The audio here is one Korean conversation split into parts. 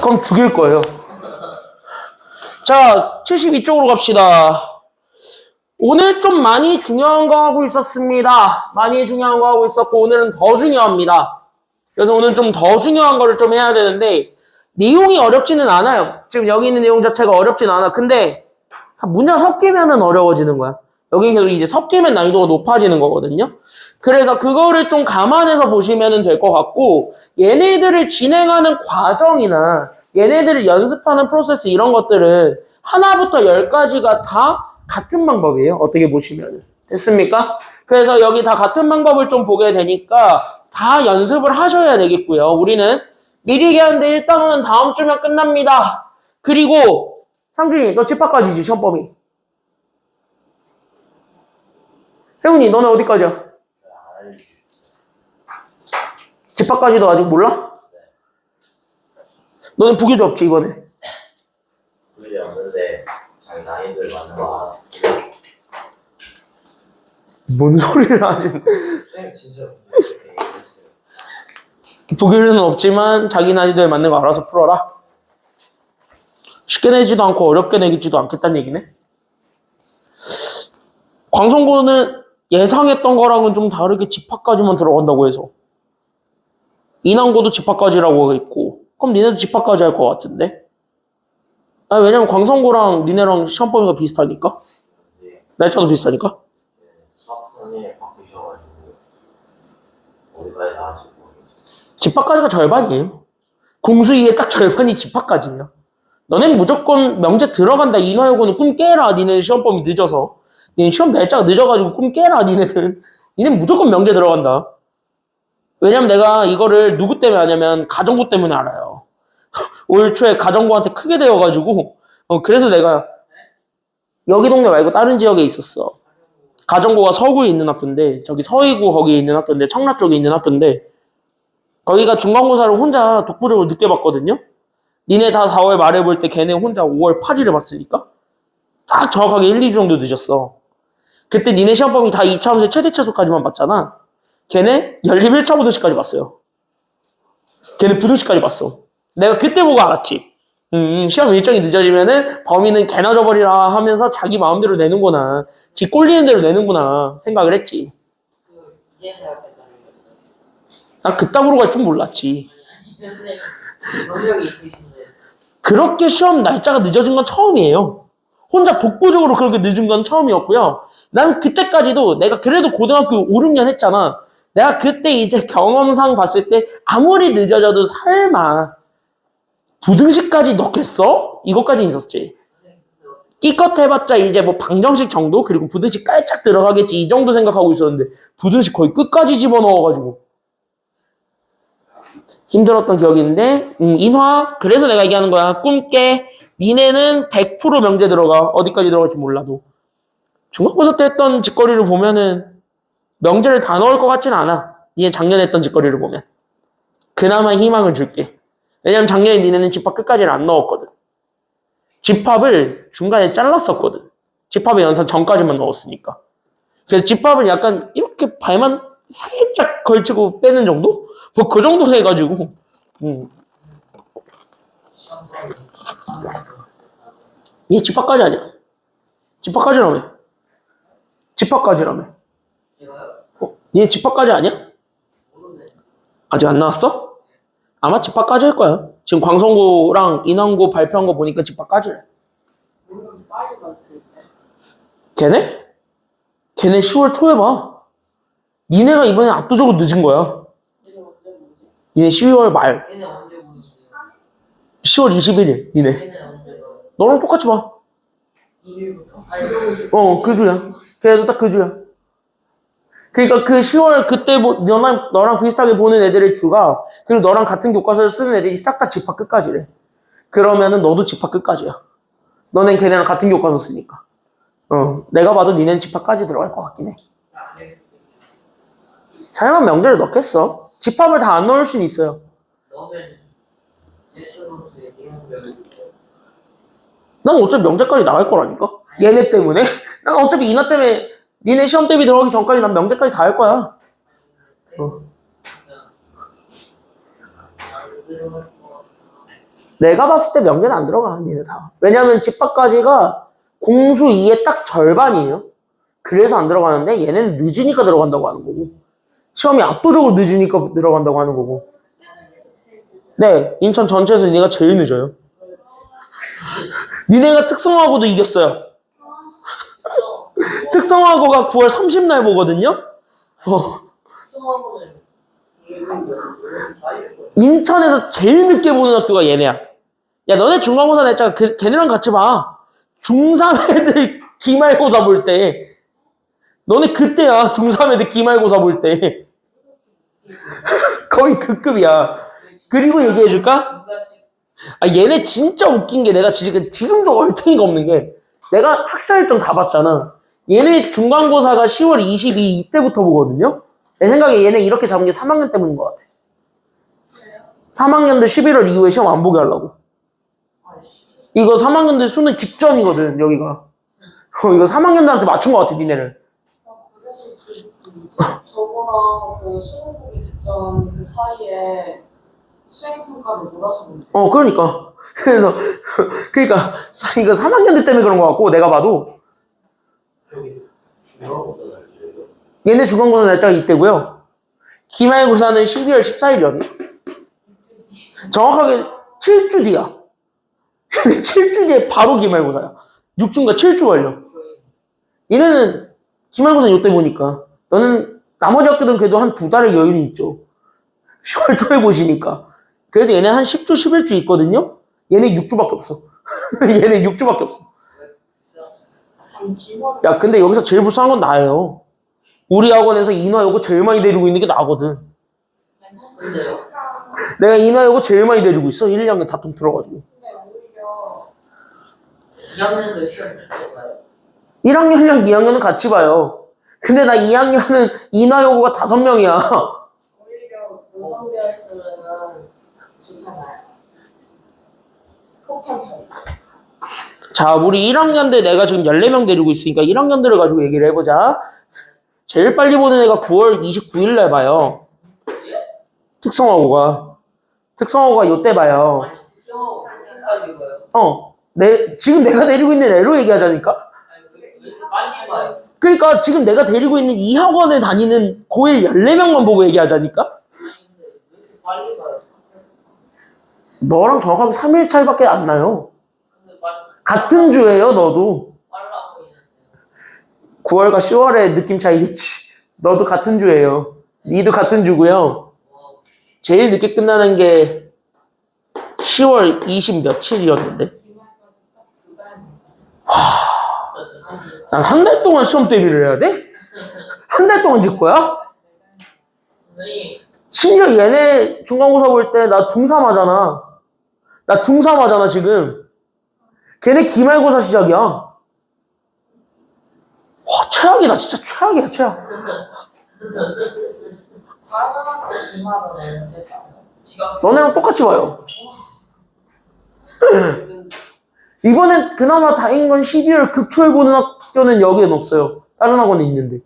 그럼 죽일 거예요. 자, 72쪽으로 갑시다. 오늘 좀 많이 중요한 거 하고 있었습니다. 많이 중요한 거 하고 있었고 오늘은 더 중요합니다. 그래서 오늘 좀 더 중요한 거를 좀 해야 되는데 내용이 어렵지는 않아요. 지금 여기 있는 내용 자체가 어렵진 않아. 근데 문장 섞이면은 어려워지는 거야. 여기서 이제 섞이면 난이도가 높아지는 거거든요. 그래서 그거를 좀 감안해서 보시면 될 것 같고 얘네들을 진행하는 과정이나 얘네들을 연습하는 프로세스 이런 것들은 하나부터 열까지가 다 같은 방법이에요. 어떻게 보시면. 됐습니까? 그래서 여기 다 같은 방법을 좀 보게 되니까 다 연습을 하셔야 되겠고요. 우리는 미리 얘기하는데 일단은 다음 주면 끝납니다. 그리고 상준이 너 집합까지지 시험범위. 혜훈이 너는 어디까지야? 집합까지도 아직 몰라? 너는 부기조 없지 이번에? 부기조 없는데 자기 나이들 맞는 거 알아. 뭔 소리를 하지? 선생님 진짜 얘기했어요. 부기조는 없지만 자기 나이도에 맞는 거 알아서 풀어라. 쉽게 내지도 않고 어렵게 내지도 않겠다는 얘기네. 광성고는 예상했던 거랑은 좀 다르게 집합까지만 들어간다고 해서 인왕고도 집합까지라고 했고 그럼 니네도 집합까지 할 것 같은데? 왜냐면 광성고랑 니네랑 시험 범위가 비슷하니까? 네. 날짜도 비슷하니까? 네. 수학 선생님이 바꾸셔가지고 어디까지 나왔지 모르겠어요. 집합까지가 절반이에요. 공수 2의 딱 절반이 집합까지야. 너넨 무조건 명제 들어간다 인화여고는 꿈 깨라. 니네는 시험 범위 늦어서. 니네 시험 날짜가 늦어가지고 꿈 깨라. 니네는 무조건 명제 들어간다. 왜냐면 내가 이거를 누구 때문에 아냐면 가정부 때문에 알아요. 올 초에 가정부한테 크게 되어가지고 그래서 내가 여기 동네 말고 다른 지역에 있었어. 가정부가 서구에 있는 학교인데 저기 서이구 거기에 있는 학교인데 청라 쪽에 있는 학교인데 거기가 중간고사를 혼자 독보적으로 늦게 봤거든요. 니네 다 4월 말에 볼 때 걔네 혼자 5월 8일에 봤으니까 딱 정확하게 1, 2주 정도 늦었어. 그때 니네 시험 범위 다 2차 함수의 최대 최소까지만 봤잖아. 걔네 연립 1차 부등식까지 봤어요. 걔네 부등식까지 봤어. 내가 그때 보고 알았지. 시험 일정이 늦어지면은 범위는 개나 줘버리라 하면서 자기 마음대로 내는구나. 지 꼴리는 대로 내는구나 생각을 했지. 난 그따구로 갈 줄 몰랐지. 경력이 있으신데. 그렇게 시험 날짜가 늦어진 건 처음이에요. 혼자 독보적으로 그렇게 늦은 건 처음이었고요. 난 그때까지도 내가 그래도 고등학교 5, 6년 했잖아. 내가 그때 이제 경험상 봤을 때 아무리 늦어져도 설마 부등식까지 넣겠어? 이것까지 있었지. 끼껏 해봤자 이제 뭐 방정식 정도? 그리고 부등식 깔짝 들어가겠지. 이 정도 생각하고 있었는데 부등식 거의 끝까지 집어넣어가지고 힘들었던 기억이 있는데 인화 그래서 내가 얘기하는 거야. 꿈깨 니네는 100% 명제 들어가. 어디까지 들어갈지 몰라도 중간고사 때 했던 짓거리를 보면은 명제를 다 넣을 것 같진 않아. 니네 작년에 했던 짓거리를 보면 그나마 희망을 줄게. 왜냐면 작년에 니네는 집합 끝까지를 안 넣었거든. 집합을 중간에 잘랐었거든. 집합의 연산 전까지만 넣었으니까. 그래서 집합을 약간 이렇게 발만 살짝 걸치고 빼는 정도? 뭐 그 정도 해가지고 얘 집합까지 아니야. 집합까지라며. 집합까지라며. 얘 집합까지 아니야? 아직 안 나왔어? 아마 집합까지 할 거야. 지금 광성고랑 인왕고 발표한 거 보니까 집합까지래. 걔네? 걔네 10월 초에 봐. 니네가 이번에 압도적으로 늦은 거야. 니네 12월 말. 10월 21일 니네. 너랑 똑같이 봐. 그 주야. 걔도 딱 그 주야. 그러니까 그 10월 그때 너랑 비슷하게 보는 애들의 주가 그리고 너랑 같은 교과서를 쓰는 애들이 싹 다 집합 끝까지래. 그러면은 너도 집합 끝까지야. 너넨 걔네랑 같은 교과서 쓰니까. 내가 봐도 니네는 집합까지 들어갈 것 같긴 해. 설마 명제를 넣겠어? 집합을 다 안 넣을 수는 있어요. 난 어차피 명제까지 나갈 거라니까. 얘네 때문에. 난 어차피 이나 때문에 니네 시험 대비 들어가기 전까지 난 명제까지 다 할 거야. 내가 봤을 때 명제는 안 들어가, 니네 다. 왜냐면 집합까지가 공수 2의 딱 절반이에요. 그래서 안 들어가는데 얘네는 늦으니까 들어간다고 하는 거고. 시험이 압도적으로 늦으니까 들어간다고 하는 거고. 네, 인천 전체에서 니네가 제일 늦어요. 니네가 특성화고도 이겼어요. 특성화고가 9월 30날 보거든요. 특성화고는 인천에서 제일 늦게 보는 학교가 얘네야. 야, 너네 중간고사 냈잖아. 걔네랑 같이 봐. 중3 애들 기말고사 볼 때. 너네 그때야. 중3 애들 기말고사 볼 때. 거의 그 급이야. 그리고 얘기해줄까? 아, 얘네 진짜 웃긴 게 내가 지금도 얼탱이가 없는 게 내가 학사일정 다 봤잖아. 얘네 중간고사가 10월 22 이때부터 보거든요. 내 생각에 얘네 이렇게 잡은 게 3학년 때문인 것 같아. 3학년들 11월 이후에 시험 안 보게 하려고. 이거 3학년들 수능 직전이거든, 여기가. 이거 3학년들한테 맞춘 것 같아, 니네를. 그래서 저거랑 그 수능 보기 직전 그 사이에 수행평가를 몰아서 본대. 그러니까. 그러니까, 이거 3학년들 때문에 그런 것 같고, 내가 봐도. 얘네 중간고사 날짜가 이때고요. 기말고사는 12월 14일이었네. 정확하게 7주 뒤야. 7주 뒤에 바로 기말고사야. 6주인가 7주 걸려. 얘네는 기말고사 이때 보니까. 너는 나머지 학교들은 그래도 한 2달의 여유는 있죠. 10월 초에 보시니까. 그래도 얘네 한 10주, 11주 있거든요? 얘네 6주밖에 없어. 얘네 6주밖에 없어. 야, 근데 여기서 제일 불쌍한 건 나예요. 우리 학원에서 인화여고 제일 많이 데리고 있는 게 나거든. 내가 인화여고 제일 많이 데리고 있어. 1, 2학년 다 통 들어가지고. 근데 오히려 2학년도 시험 붙을까요? 1학년이랑 2학년은 같이 봐요. 근데 나 2학년은 인화여고가 5명이야. 오히려 모범되어 있으면은 좋잖아요. 폭탄 처리. 자, 우리 1학년들 내가 지금 14명 데리고 있으니까 1학년들을 가지고 얘기를 해보자. 제일 빨리 보는 애가 9월 29일 날 봐요. 특성화고가 요때 봐요. 아니 특성화고 언제까지 봐요? 지금 내가 데리고 있는 애로 얘기하자니까? 아니 왜 이렇게 빨리 봐요? 그러니까 지금 내가 데리고 있는 이 학원에 다니는 고1 14명만 보고 얘기하자니까? 아니 근데 왜 이렇게 빨리 봐요? 너랑 정확하게 3일 차이밖에 안 나요. 근데 같은 주예요, 너도. 빨라 보이는데 9월과 10월의 느낌 차이겠지. 너도 같은 주예요. 니도 같은 주고요. 제일 늦게 끝나는 게 10월 20 며칠이었는데. 기말까지 딱2 달. 난 한 달 동안 시험 대비를 해야 돼? 한 달 동안 질 거야? 선생님 심지어 얘네 중간고사 볼 때 나 중3 하잖아. 나 중3 하잖아, 지금. 걔네 기말고사 시작이야. 와, 최악이다. 진짜 최악이야, 최악. 다른 학교 기말은 언제 봐요? 지금 너네랑 똑같이 봐요. 이번엔 그나마 다행인 건 12월 급초에 보는 학교는 여기엔 없어요. 다른 학원에 있는데.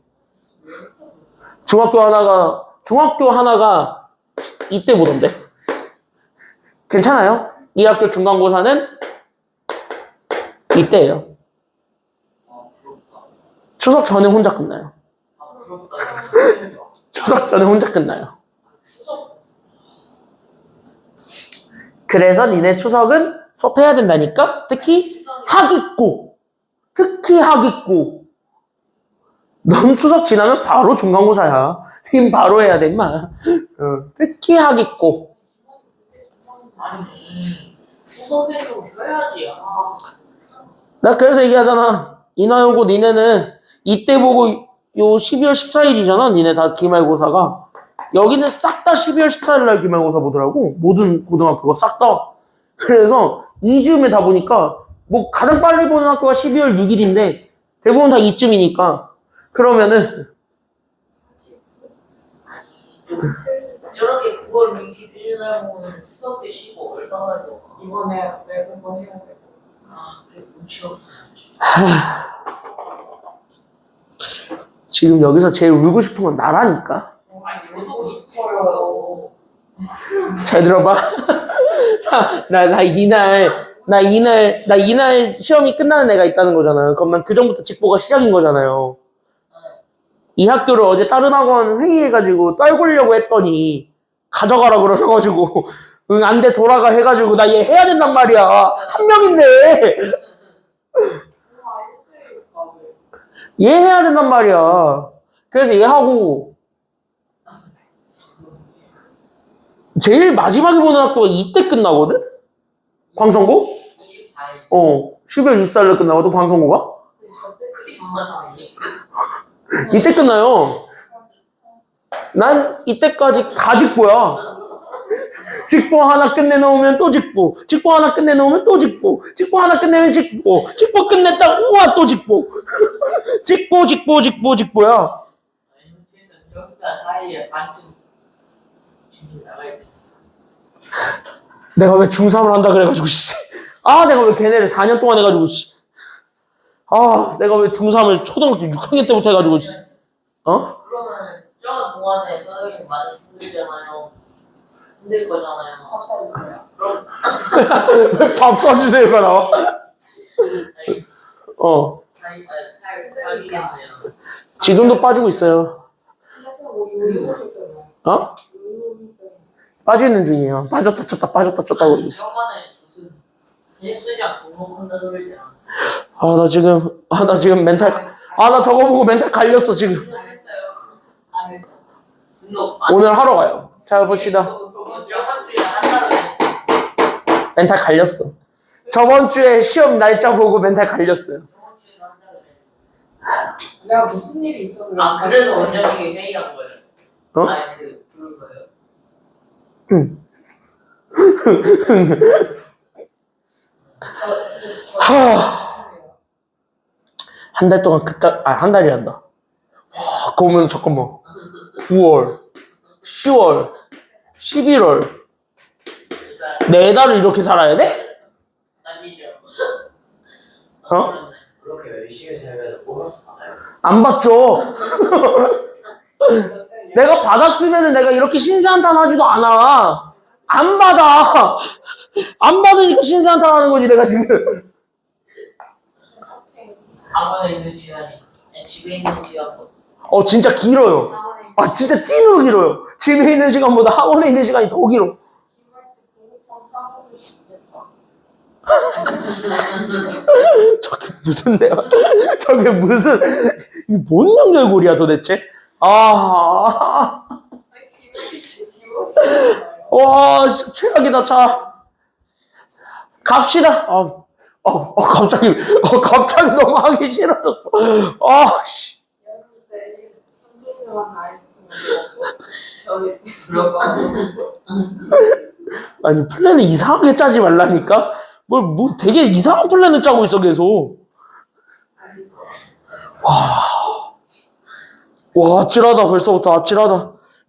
중학교 하나가 이때 보던데. 괜찮아요? 이 학교 중간고사는 이때예요. 부럽다. 추석 전에 혼자 끝나요. 부럽다. 추석 전에 혼자 끝나요. 추석 그래서 니네 추석은 수업해야 된다니까? 특히 학익고. 넌 추석 지나면 바로 중간고사야. 님 바로 해야 돼, 임마. 특히 학익고. 아니 추석에 좀 쉬어야지. 나 그래서 얘기하잖아. 인하여고 니네는 이때 보고 요 12월 14일이잖아. 니네 다 기말고사가. 여기는 싹 다 12월 14일 날 기말고사 보더라고. 모든 고등학교가 싹 다. 그래서 이즈음에 다 보니까 뭐 가장 빨리 보는 학교가 12월 6일인데 대부분 다 이쯤이니까 그러면은 저렇게 9월 21일 날 보면 추석 때 쉬고 얼마나요? 이번에 외국어 해야 되고. 그게 눈치가 지금 여기서 제일 울고 싶은 건 나라니까. 아니 저도 싶어요. 잘 들어봐. 나 이날 시험이 끝나는 애가 있다는 거잖아요. 그럼 난 그 전부터 직보가 시작인 거잖아요. 이 학교를 어제 다른 학원 회의해가지고 떨구려고 했더니 가져가라 그러셔가지고 응, 안 돼, 돌아가 해가지고 나 얘 해야 된단 말이야. 한 명인데 얘 해야 된단 말이야. 그래서 얘 하고 제일 마지막에 보는 학교가 이때 끝나거든? 광성고? 24일 12월 24일에 끝나거든, 광성고가? 이때 끝나요. 난 이때까지 다 직보야. 직보 하나 끝내놓으면 또 직보, 직보 하나 끝내놓으면 또 직보, 직보 하나 끝내면 직보, 직보 끝냈다, 우와, 또 직보. 직보야. 그래서 여기가 사이에 반쯤 준비 나가야 돼. 내가 왜 중3을 한다 그래가지고, 씨. 아, 내가 왜 걔네를 4년 동안 해가지고, 씨. 아, 내가 왜 중3을 초등학교 6학년 때부터 해가지고, 씨. 어? 그러면 저 동안에 선생님 많이 힘들잖아요. 힘들 거잖아요. 밥사는 거야. 그럼 왜 밥 사주세요가 나와? 아니, 살이겠네요. 지금도 빠지고 있어요. 그래서 뭐 요요일 때는 어? 요요일 때는 빠지는 중이에요. 빠졌다 쳤다 빠졌다 쳤다 그러고 있어. 저번에 무슨 헬스장 등록한다 소리잖아. 나 지금 멘탈, 나 저거 보고 멘탈 갈렸어, 지금. 등록했어요. 안 했다. 등록 오늘 하러 가요. 자, 봅시다. 먼저 한 주에 한다는 멘탈 갈렸어. 저번 주에 시험 날짜 보고 멘탈 갈렸어요. 저번 주에 한다고 그래. 내가 무슨 일이 있어 그래서 원장님이 회의한 거예요. 어? 아니 부른 거예요. 응. 한 달 동안 한 달이란다. 와, 그러면 잠깐만. 9월, 10월, 11월. 일단 4달을 이렇게 살아야 돼? 아니죠. 어? 그렇게 열심히 살면 보너스 받아요. 안 받죠. 내가 받았으면 내가 이렇게 신세한탄 하지도 않아. 안 받아. 안 받으니까 신세한탄 하는 거지, 내가 지금. 학원에 있는 시간이 아니, 집에 있는 시간보다 진짜 길어요. 학원에 아, 진짜 찐으로 길어요. 집에 있는 시간보다 학원에 있는 시간이 더 길어. 붕어빵 싸먹을 수 있겠다. 저게 무슨 내가, 저게 무슨, 이게 뭔 연결고리야 도대체? 와, 최악이다, 차. 갑시다. 갑자기 너무 하기 싫어졌어. 씨. 여름 때 현지스만 아이스크림 먹고 여기 들어가. 아니, 플랜을 이상하게 짜지 말라니까? 뭐 되게 이상한 플랜을 짜고 있어, 계속. 와, 아찔하다, 벌써부터 아찔하다.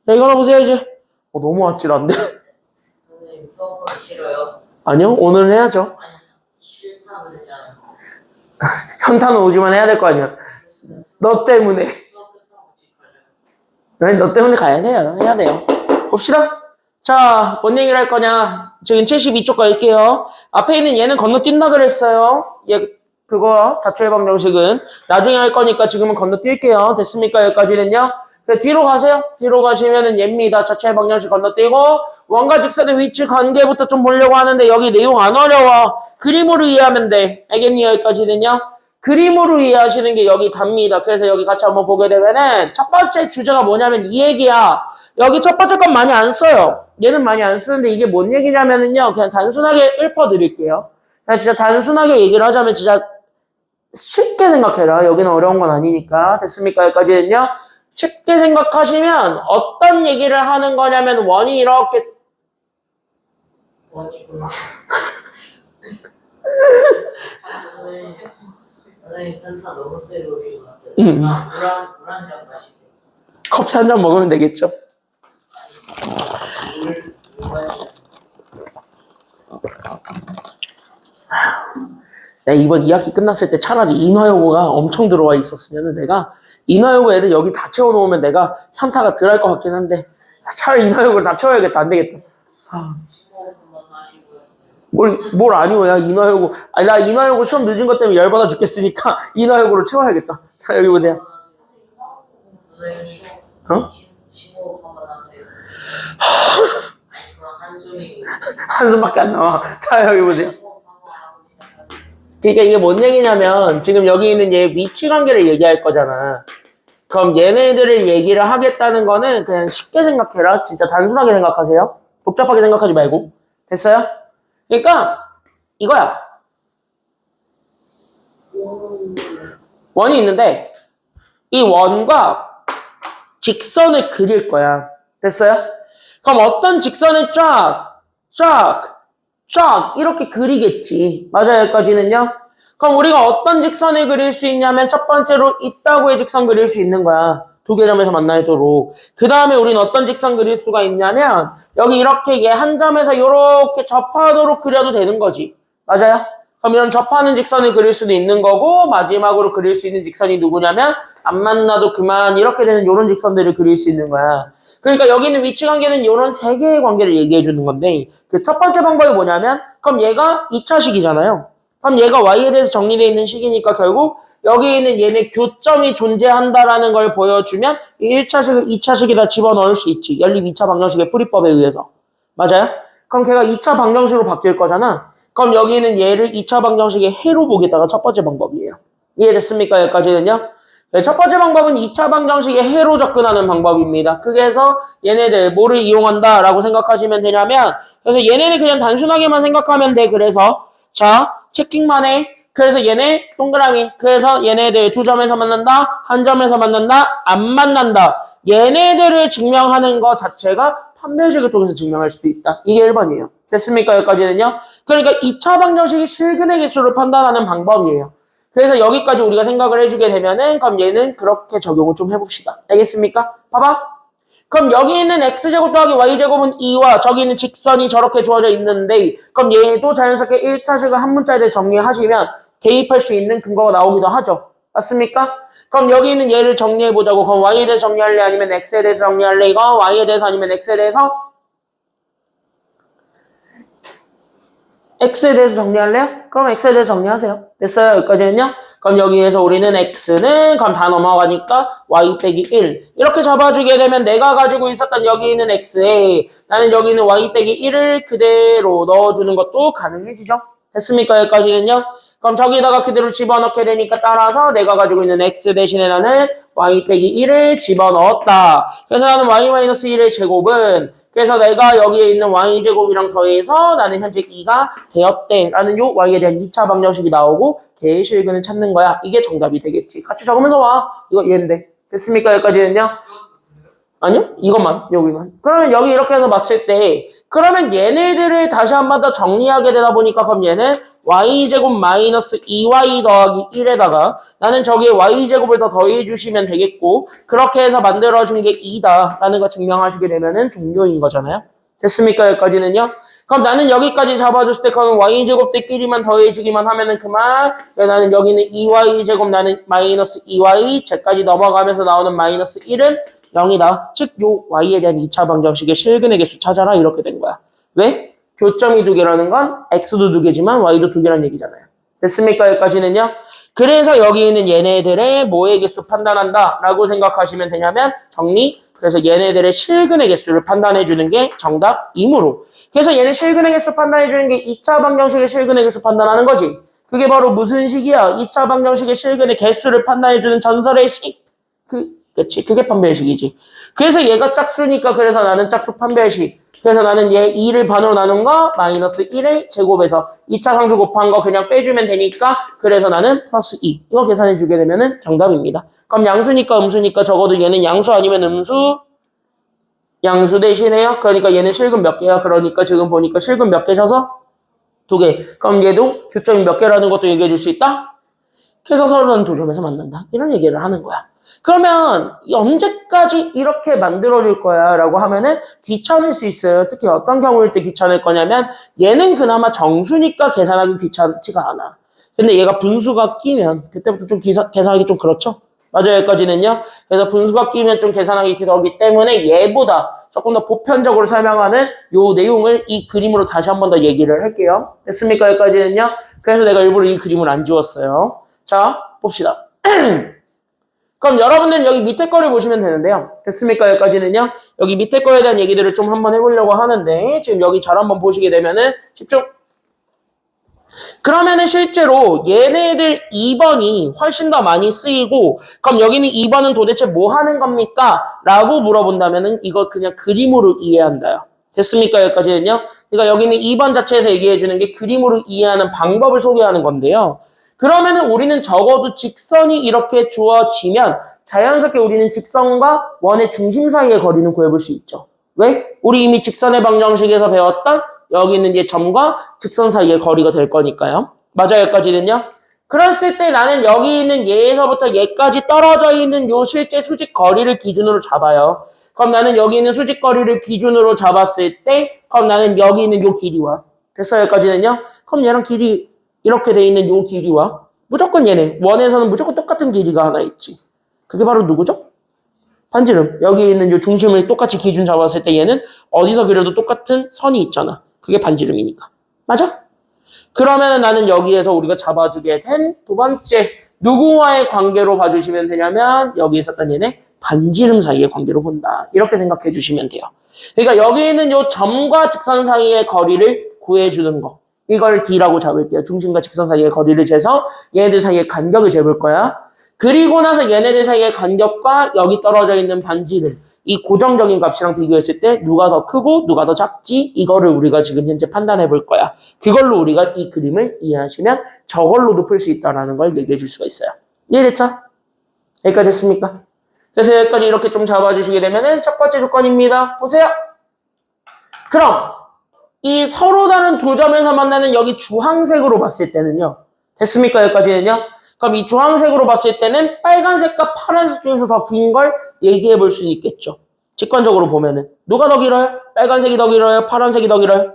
야, 이거 하나 보세요, 이제. 너무 아찔한데? 선생님 수업하기 싫어요. 아니요, 오늘은 해야죠. 아니 싫다 그랬잖아요. 현타는 오지만 해야 될 거 아니야. 너 때문에. 수업 끝나고 집 가요. 너 때문에 가야 돼요. 해야 돼요. 봅시다. 자, 뭔 얘기를 할 거냐. 지금 72쪽 갈게요. 앞에 있는 얘는 건너뛴다 그랬어요. 얘, 그거, 자초해방 정식은. 나중에 할 거니까 지금은 건너뛸게요. 됐습니까? 여기까지는요. 뒤로 가세요. 뒤로 가시면은 얘입니다. 자초해방 정식 건너뛰고. 원과 직선의 위치 관계부터 좀 보려고 하는데 여기 내용 안 어려워. 그림으로 이해하면 돼. 알겠니? 여기까지는요. 그림으로 이해하시는 게 여기 답니다. 그래서 여기 같이 한번 보게 되면은 첫 번째 주제가 뭐냐면 이 얘기야. 여기 첫 번째 건 많이 안 써요. 얘는 많이 안 쓰는데 이게 뭔 얘기냐면은요. 그냥 단순하게 읊어드릴게요. 그냥 진짜 단순하게 얘기를 하자면 진짜 쉽게 생각해라. 여기는 어려운 건 아니니까. 됐습니까? 여기까지는요. 쉽게 생각하시면 어떤 얘기를 하는 거냐면 원이 이렇게 원이구나. 선생님 편타 너무 세게 오신 것 같아요. 물한잔 마시세요. 커피 한 잔 먹으면 되겠죠. 물 마시세요. 내가 이번 2학기 끝났을 때 차라리 인화여고가 엄청 들어와 있었으면 내가 인화여고 애들 여기 다 채워놓으면 내가 현타가 덜 할 것 같긴 한데 차라리 인화여고를 다 채워야겠다. 안 되겠다. 15분만 마시고요. 뭘 아니오야, 인화여고. 아니, 나 인화여고 시험 늦은 것 때문에 열받아 죽겠으니까 인화여고로 채워야겠다. 자, 여기 보세요. 선생님. 어? 심호흡 한번 하세요. 아니 그럼 한숨이. 한숨밖에 안 나와. 자, 여기 보세요. 심호흡 한번 하고 시작하세요. 그러니까 이게 뭔 얘기냐면 지금 여기 있는 얘 위치 관계를 얘기할 거잖아. 그럼 얘네들을 얘기를 하겠다는 거는 그냥 쉽게 생각해라. 진짜 단순하게 생각하세요. 복잡하게 생각하지 말고. 됐어요? 그러니까 이거야. 원이 있는데 이 원과 직선을 그릴 거야. 됐어요? 그럼 어떤 직선을 쫙 이렇게 그리겠지. 맞아요, 여기까지는요? 그럼 우리가 어떤 직선을 그릴 수 있냐면 첫 번째로 있다고의 직선 그릴 수 있는 거야. 두 개 점에서 만나도록. 그 다음에 우리는 어떤 직선 그릴 수가 있냐면 여기 이렇게 얘 한 점에서 이렇게 접하도록 그려도 되는 거지. 맞아요? 그럼 이런 접하는 직선을 그릴 수도 있는 거고 마지막으로 그릴 수 있는 직선이 누구냐면 안 만나도 그만 이렇게 되는 이런 직선들을 그릴 수 있는 거야. 그러니까 여기 있는 위치 관계는 이런 세 개의 관계를 얘기해 주는 건데 그 첫 번째 방법이 뭐냐면 그럼 얘가 2차식이잖아요. 그럼 얘가 y에 대해서 정리되어 있는 식이니까 결국 여기 있는 얘네 교점이 존재한다라는 걸 보여주면 이 1차식을 2차식에다 집어넣을 수 있지. 연립 2차 방정식의 풀이법에 의해서. 맞아요? 그럼 걔가 2차 방정식으로 바뀔 거잖아. 그럼 여기는 얘를 2차 방정식의 해로 보겠다가 첫 번째 방법이에요. 이해됐습니까? 여기까지는요? 네, 첫 번째 방법은 2차 방정식의 해로 접근하는 방법입니다. 그래서 얘네들 뭐를 이용한다라고 생각하시면 되냐면 그래서 얘네는 그냥 단순하게만 생각하면 돼. 그래서 자 체킹만 해. 그래서 얘네 동그라미. 그래서 얘네들 두 점에서 만난다. 한 점에서 만난다. 안 만난다. 얘네들을 증명하는 것 자체가 판별식을 통해서 증명할 수도 있다. 이게 1번이에요. 됐습니까? 여기까지는요. 그러니까 2차 방정식이 실근의 개수를 판단하는 방법이에요. 그래서 여기까지 우리가 생각을 해주게 되면은 그럼 얘는 그렇게 적용을 좀 해봅시다. 알겠습니까? 봐봐. 그럼 여기 있는 x제곱 더하기 y제곱은 2와 저기 있는 직선이 저렇게 주어져 있는데 그럼 얘도 자연스럽게 1차식을 한 문자에 대해 정리하시면 대입할 수 있는 근거가 나오기도 하죠. 맞습니까? 그럼 여기 있는 얘를 정리해보자고. 그럼 y에 대해서 정리할래? 아니면 x에 대해서 정리할래? 이거 y에 대해서 아니면 x에 대해서? x에 대해서 정리할래요? 그럼 x에 대해서 정리하세요. 됐어요? 여기까지는요? 그럼 여기에서 우리는 x는 그럼 다 넘어가니까 y 빼기 1 이렇게 잡아주게 되면 내가 가지고 있었던 여기 있는 x에 나는 여기 있는 y 빼기 1을 그대로 넣어주는 것도 가능해지죠. 됐습니까? 여기까지는요? 그럼 저기다가 그대로 집어넣게 되니까 따라서 내가 가지고 있는 x 대신에 나는 y 빼기 1을 집어넣었다. 그래서 나는 y-1의 제곱은 그래서 내가 여기에 있는 y제곱이랑 더해서 나는 현재 2가 되었대 라는 요 y에 대한 2차 방정식이 나오고 걔의 실근을 찾는 거야. 이게 정답이 되겠지. 같이 적으면서 와. 이거 이해인데. 됐습니까? 여기까지는요? 아니요? 이것만, 여기만. 그러면 여기 이렇게 해서 봤을 때 그러면 얘네들을 다시 한 번 더 정리하게 되다 보니까 그럼 얘는 y제곱 마이너스 2y 더하기 1에다가 나는 저기에 y제곱을 더 더해주시면 되겠고 그렇게 해서 만들어준 게 2다 라는 거 증명하시게 되면은 종료인 거잖아요. 됐습니까? 여기까지는요? 그럼 나는 여기까지 잡아줬을 때 그러면 y제곱들끼리만 더해주기만 하면은 그만. 나는 여기는 2y제곱 나는 마이너스 2y 제까지 넘어가면서 나오는 마이너스 1은 0이다. 즉 요 y에 대한 2차 방정식의 실근의 개수 찾아라 이렇게 된 거야. 왜? 교점이 두 개라는 건 x도 두 개지만 y도 두 개란 얘기잖아요. 됐습니까? 여기까지는요? 그래서 여기 있는 얘네들의 뭐의 개수 판단한다 라고 생각하시면 되냐면 정리. 그래서 얘네들의 실근의 개수를 판단해주는 게 정답이므로. 그래서 얘네 실근의 개수 판단해주는 게 2차 방정식의 실근의 개수 판단하는 거지. 그게 바로 무슨 식이야? 2차 방정식의 실근의 개수를 판단해주는 전설의 식. 그치. 그게 판별식이지. 그래서 얘가 짝수니까 그래서 나는 짝수 판별식. 그래서 나는 얘 2를 반으로 나눈 거 마이너스 1의 제곱에서 2차 상수 곱한 거 그냥 빼주면 되니까 그래서 나는 플러스 2. 이거 계산해주게 되면은 정답입니다. 그럼 양수니까 음수니까 적어도 얘는 양수 아니면 음수? 양수 대신에요. 그러니까 얘는 실근 몇 개야? 그러니까 지금 보니까 실근 몇 개셔서? 2개. 그럼 얘도 교점이 몇 개라는 것도 얘기해 줄 수 있다? 그래서 서로는 두 점에서 만난다. 이런 얘기를 하는 거야. 그러면 언제까지 이렇게 만들어줄 거야? 라고 하면은 귀찮을 수 있어요. 특히 어떤 경우일 때 귀찮을 거냐면 얘는 그나마 정수니까 계산하기 귀찮지가 않아. 근데 얘가 분수가 끼면 그때부터 좀 계산하기 좀 그렇죠? 맞아요, 여기까지는요. 그래서 분수가 끼면 좀 계산하기 그러기 때문에 얘보다 조금 더 보편적으로 설명하는 요 내용을 이 그림으로 다시 한 번 더 얘기를 할게요. 됐습니까, 여기까지는요? 그래서 내가 일부러 이 그림을 안 지웠어요. 자, 봅시다. 그럼 여러분들은 여기 밑에 거를 보시면 되는데요. 됐습니까, 여기까지는요? 여기 밑에 거에 대한 얘기들을 좀 한번 해보려고 하는데 지금 여기 잘 한번 보시게 되면은 집중! 그러면은 실제로 얘네들 2번이 훨씬 더 많이 쓰이고 그럼 여기는 2번은 도대체 뭐 하는 겁니까? 라고 물어본다면은 이거 그냥 그림으로 이해한다요. 됐습니까? 여기까지는요. 그러니까 여기는 2번 자체에서 얘기해 주는 게 그림으로 이해하는 방법을 소개하는 건데요. 그러면은 우리는 적어도 직선이 이렇게 주어지면 자연스럽게 우리는 직선과 원의 중심 사이의 거리는 구해볼 수 있죠. 왜? 우리 이미 직선의 방정식에서 배웠던 여기 있는 이제 점과 직선 사이의 거리가 될 거니까요. 맞아요, 여기까지는요. 그랬을 때 나는 여기 있는 얘에서부터 얘까지 떨어져 있는 요 실제 수직 거리를 기준으로 잡아요. 그럼 나는 여기 있는 수직 거리를 기준으로 잡았을 때 그럼 나는 여기 있는 요 길이와 됐어요, 여기까지는요. 그럼 얘랑 길이 이렇게 돼 있는 요 길이와 무조건 얘네 원에서는 무조건 똑같은 길이가 하나 있지. 그게 바로 누구죠? 반지름. 여기 있는 요 중심을 똑같이 기준 잡았을 때 얘는 어디서 그려도 똑같은 선이 있잖아. 그게 반지름이니까. 맞아? 그러면은 나는 여기에서 우리가 잡아주게 된 두 번째 누구와의 관계로 봐주시면 되냐면 여기 있었던 얘네 반지름 사이의 관계로 본다. 이렇게 생각해 주시면 돼요. 그러니까 여기 있는 요 점과 직선 사이의 거리를 구해주는 거. 이걸 D라고 잡을게요. 중심과 직선 사이의 거리를 재서 얘네들 사이의 간격을 재볼 거야. 그리고 나서 얘네들 사이의 간격과 여기 떨어져 있는 반지름 이 고정적인 값이랑 비교했을 때 누가 더 크고 누가 더 작지 이거를 우리가 지금 현재 판단해 볼 거야. 그걸로 우리가 이 그림을 이해하시면 저걸로도 풀 수 있다는 걸 얘기해 줄 수가 있어요. 이해됐죠? 여기까지 됐습니까? 그래서 여기까지 이렇게 좀 잡아주시게 되면은 첫 번째 조건입니다. 보세요. 그럼 이 서로 다른 두 점에서 만나는 여기 주황색으로 봤을 때는요. 됐습니까? 여기까지는요. 그럼 이 주황색으로 봤을 때는 빨간색과 파란색 중에서 더 긴 걸 얘기해 볼 수 있겠죠. 직관적으로 보면은 누가 더 길어요? 빨간색이 더 길어요? 파란색이 더 길어요?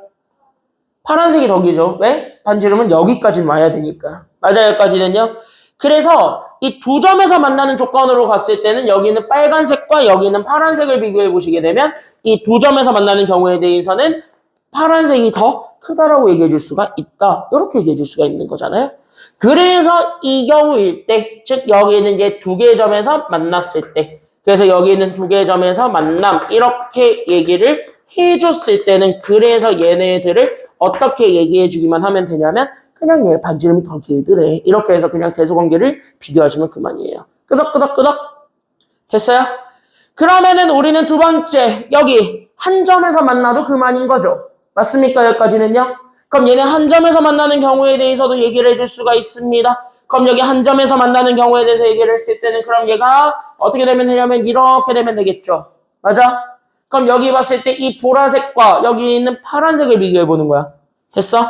파란색이 더 길죠. 왜? 반지름은 여기까지 와야 되니까. 맞아요, 여기까지는요. 그래서 이 두 점에서 만나는 조건으로 갔을 때는 여기는 빨간색과 여기는 파란색을 비교해 보시게 되면 이 두 점에서 만나는 경우에 대해서는 파란색이 더 크다라고 얘기해 줄 수가 있다. 이렇게 얘기해 줄 수가 있는 거잖아요. 그래서 이 경우일 때, 즉 여기는 이제 두 개의 점에서 만났을 때, 그래서 여기는 두 개의 점에서 만남 이렇게 얘기를 해줬을 때는 그래서 얘네들을 어떻게 얘기해 주기만 하면 되냐면 그냥 얘 반지름이 더 길더래. 이렇게 해서 그냥 대소관계를 비교하시면 그만이에요. 끄덕끄덕끄덕. 됐어요? 그러면은 우리는 두 번째 여기 한 점에서 만나도 그만인 거죠. 맞습니까? 여기까지는요? 그럼 얘네 한 점에서 만나는 경우에 대해서도 얘기를 해줄 수가 있습니다. 그럼 여기 한 점에서 만나는 경우에 대해서 얘기를 했을 때는 그럼 얘가 어떻게 되면 되냐면 이렇게 되면 되겠죠. 맞아? 그럼 여기 봤을 때 이 보라색과 여기 있는 파란색을 비교해 보는 거야. 됐어?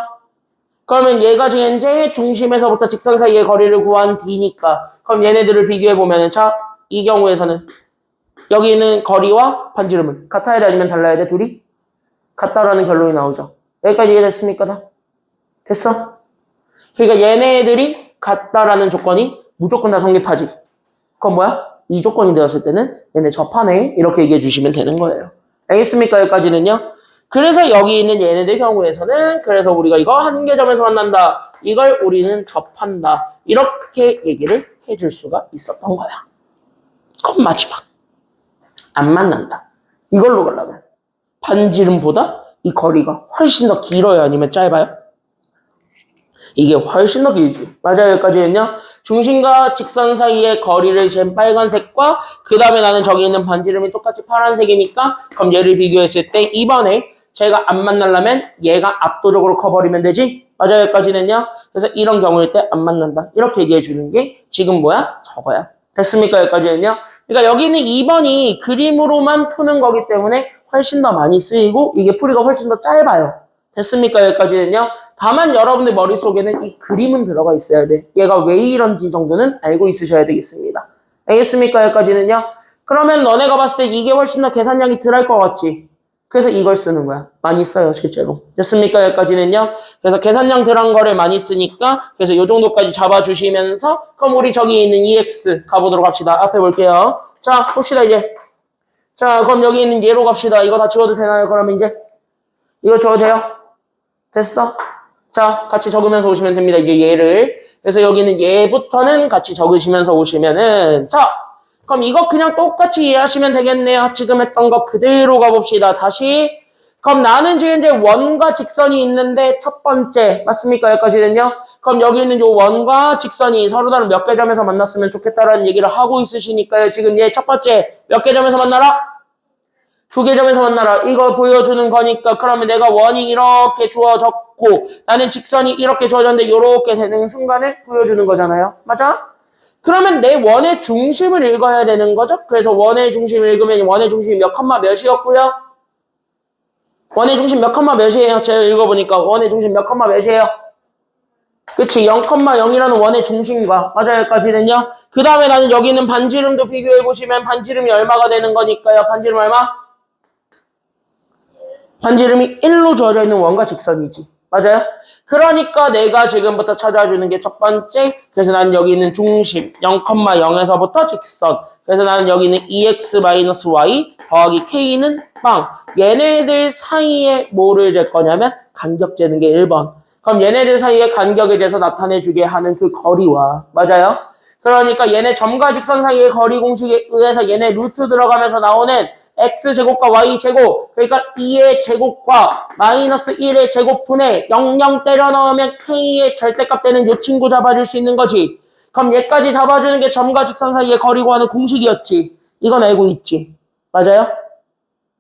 그러면 얘가 지금 이제 중심에서부터 직선 사이의 거리를 구한 D니까 그럼 얘네들을 비교해 보면은 자, 이 경우에서는 여기 있는 거리와 반지름은 같아야 돼 아니면 달라야 돼? 둘이? 같다라는 결론이 나오죠. 여기까지 이해됐습니까? 다? 됐어? 그러니까 얘네들이 같다라는 조건이 무조건 다 성립하지. 그건 뭐야? 이 조건이 되었을 때는 얘네 접하네. 이렇게 얘기해 주시면 되는 거예요. 알겠습니까? 여기까지는요. 그래서 여기 있는 얘네들 경우에서는 그래서 우리가 이거 한 개 점에서 만난다. 이걸 우리는 접한다. 이렇게 얘기를 해줄 수가 있었던 거야. 그럼 마지막. 안 만난다. 이걸로 가려면 반지름보다 이 거리가 훨씬 더 길어요? 아니면 짧아요? 이게 훨씬 더 길지. 맞아요, 여기까지는요. 중심과 직선 사이의 거리를 잰 빨간색과 그 다음에 나는 저기 있는 반지름이 똑같이 파란색이니까 그럼 얘를 비교했을 때 이번에 제가 안 만나려면 얘가 압도적으로 커버리면 되지. 맞아요, 여기까지는요. 그래서 이런 경우일 때 안 만난다. 이렇게 얘기해 주는 게 지금 뭐야? 저거야. 됐습니까? 여기까지는요. 그러니까 여기는 2번이 그림으로만 푸는 거기 때문에 훨씬 더 많이 쓰이고 이게 풀이가 훨씬 더 짧아요. 됐습니까? 여기까지는요. 다만 여러분들 머릿속에는 이 그림은 들어가 있어야 돼. 얘가 왜 이런지 정도는 알고 있으셔야 되겠습니다. 알겠습니까? 여기까지는요. 그러면 너네가 봤을 때 이게 훨씬 더 계산량이 덜 할 것 같지? 그래서 이걸 쓰는 거야. 많이 써요, 실제로. 됐습니까? 여기까지는요. 그래서 계산량 들어간 거를 많이 쓰니까 그래서 요 정도까지 잡아주시면서 그럼 우리 저기 있는 EX 가보도록 합시다. 앞에 볼게요. 자, 봅시다, 이제. 자, 그럼 여기 있는 얘로 갑시다. 이거 다 지워도 되나요? 그러면 이제 이거 지워도 돼요? 됐어? 자, 같이 적으면서 오시면 됩니다. 이제 얘를. 그래서 여기는 얘부터는 같이 적으시면서 오시면은 자, 그럼 이거 그냥 똑같이 이해하시면 되겠네요. 지금 했던 거 그대로 가봅시다. 다시. 그럼 나는 지금 이제 원과 직선이 있는데 첫 번째 맞습니까? 여기까지는요. 그럼 여기 있는 요 원과 직선이 서로 다른 몇 개 점에서 만났으면 좋겠다라는 얘기를 하고 있으시니까요. 지금 얘 첫 번째 몇 개 점에서 만나라? 2개 점에서 만나라. 이거 보여주는 거니까 그러면 내가 원이 이렇게 주어졌고 나는 직선이 이렇게 주어졌는데 이렇게 되는 순간에 보여주는 거잖아요. 맞아? 그러면 내 원의 중심을 읽어야 되는 거죠. 그래서 원의 중심을 읽으면 원의 중심이 몇 컴마 몇이었고요. 원의 중심 몇 컴마 몇이에요? 제가 읽어보니까 원의 중심 몇 컴마 몇이에요? 그치, 0,0이라는 원의 중심과 맞아요. 여기까지는요. 그 다음에 나는 여기 있는 반지름도 비교해보시면 반지름이 얼마가 되는 거니까요. 반지름 얼마? 반지름이 1로 주어져 있는 원과 직선이지. 맞아요? 그러니까 내가 지금부터 찾아주는 게 첫 번째. 그래서 나는 여기 있는 중심 0,0에서부터 직선. 그래서 나는 여기 있는 EX-Y 더하기 K는 빵. 얘네들 사이에 뭐를 잴 거냐면 간격 재는 게 1번. 그럼 얘네들 사이에 간격에 대해서 나타내주게 하는 그 거리와 맞아요? 그러니까 얘네 점과 직선 사이의 거리 공식에 의해서 얘네 루트 들어가면서 나오는 x제곱과 y제곱 그러니까 2의 제곱과 마이너스 1의 제곱분에 00 때려 넣으면 k의 절대값 되는 요 친구 잡아줄 수 있는 거지. 그럼 얘까지 잡아주는 게 점과 직선 사이의 거리고 하는 공식이었지. 이건 알고 있지. 맞아요?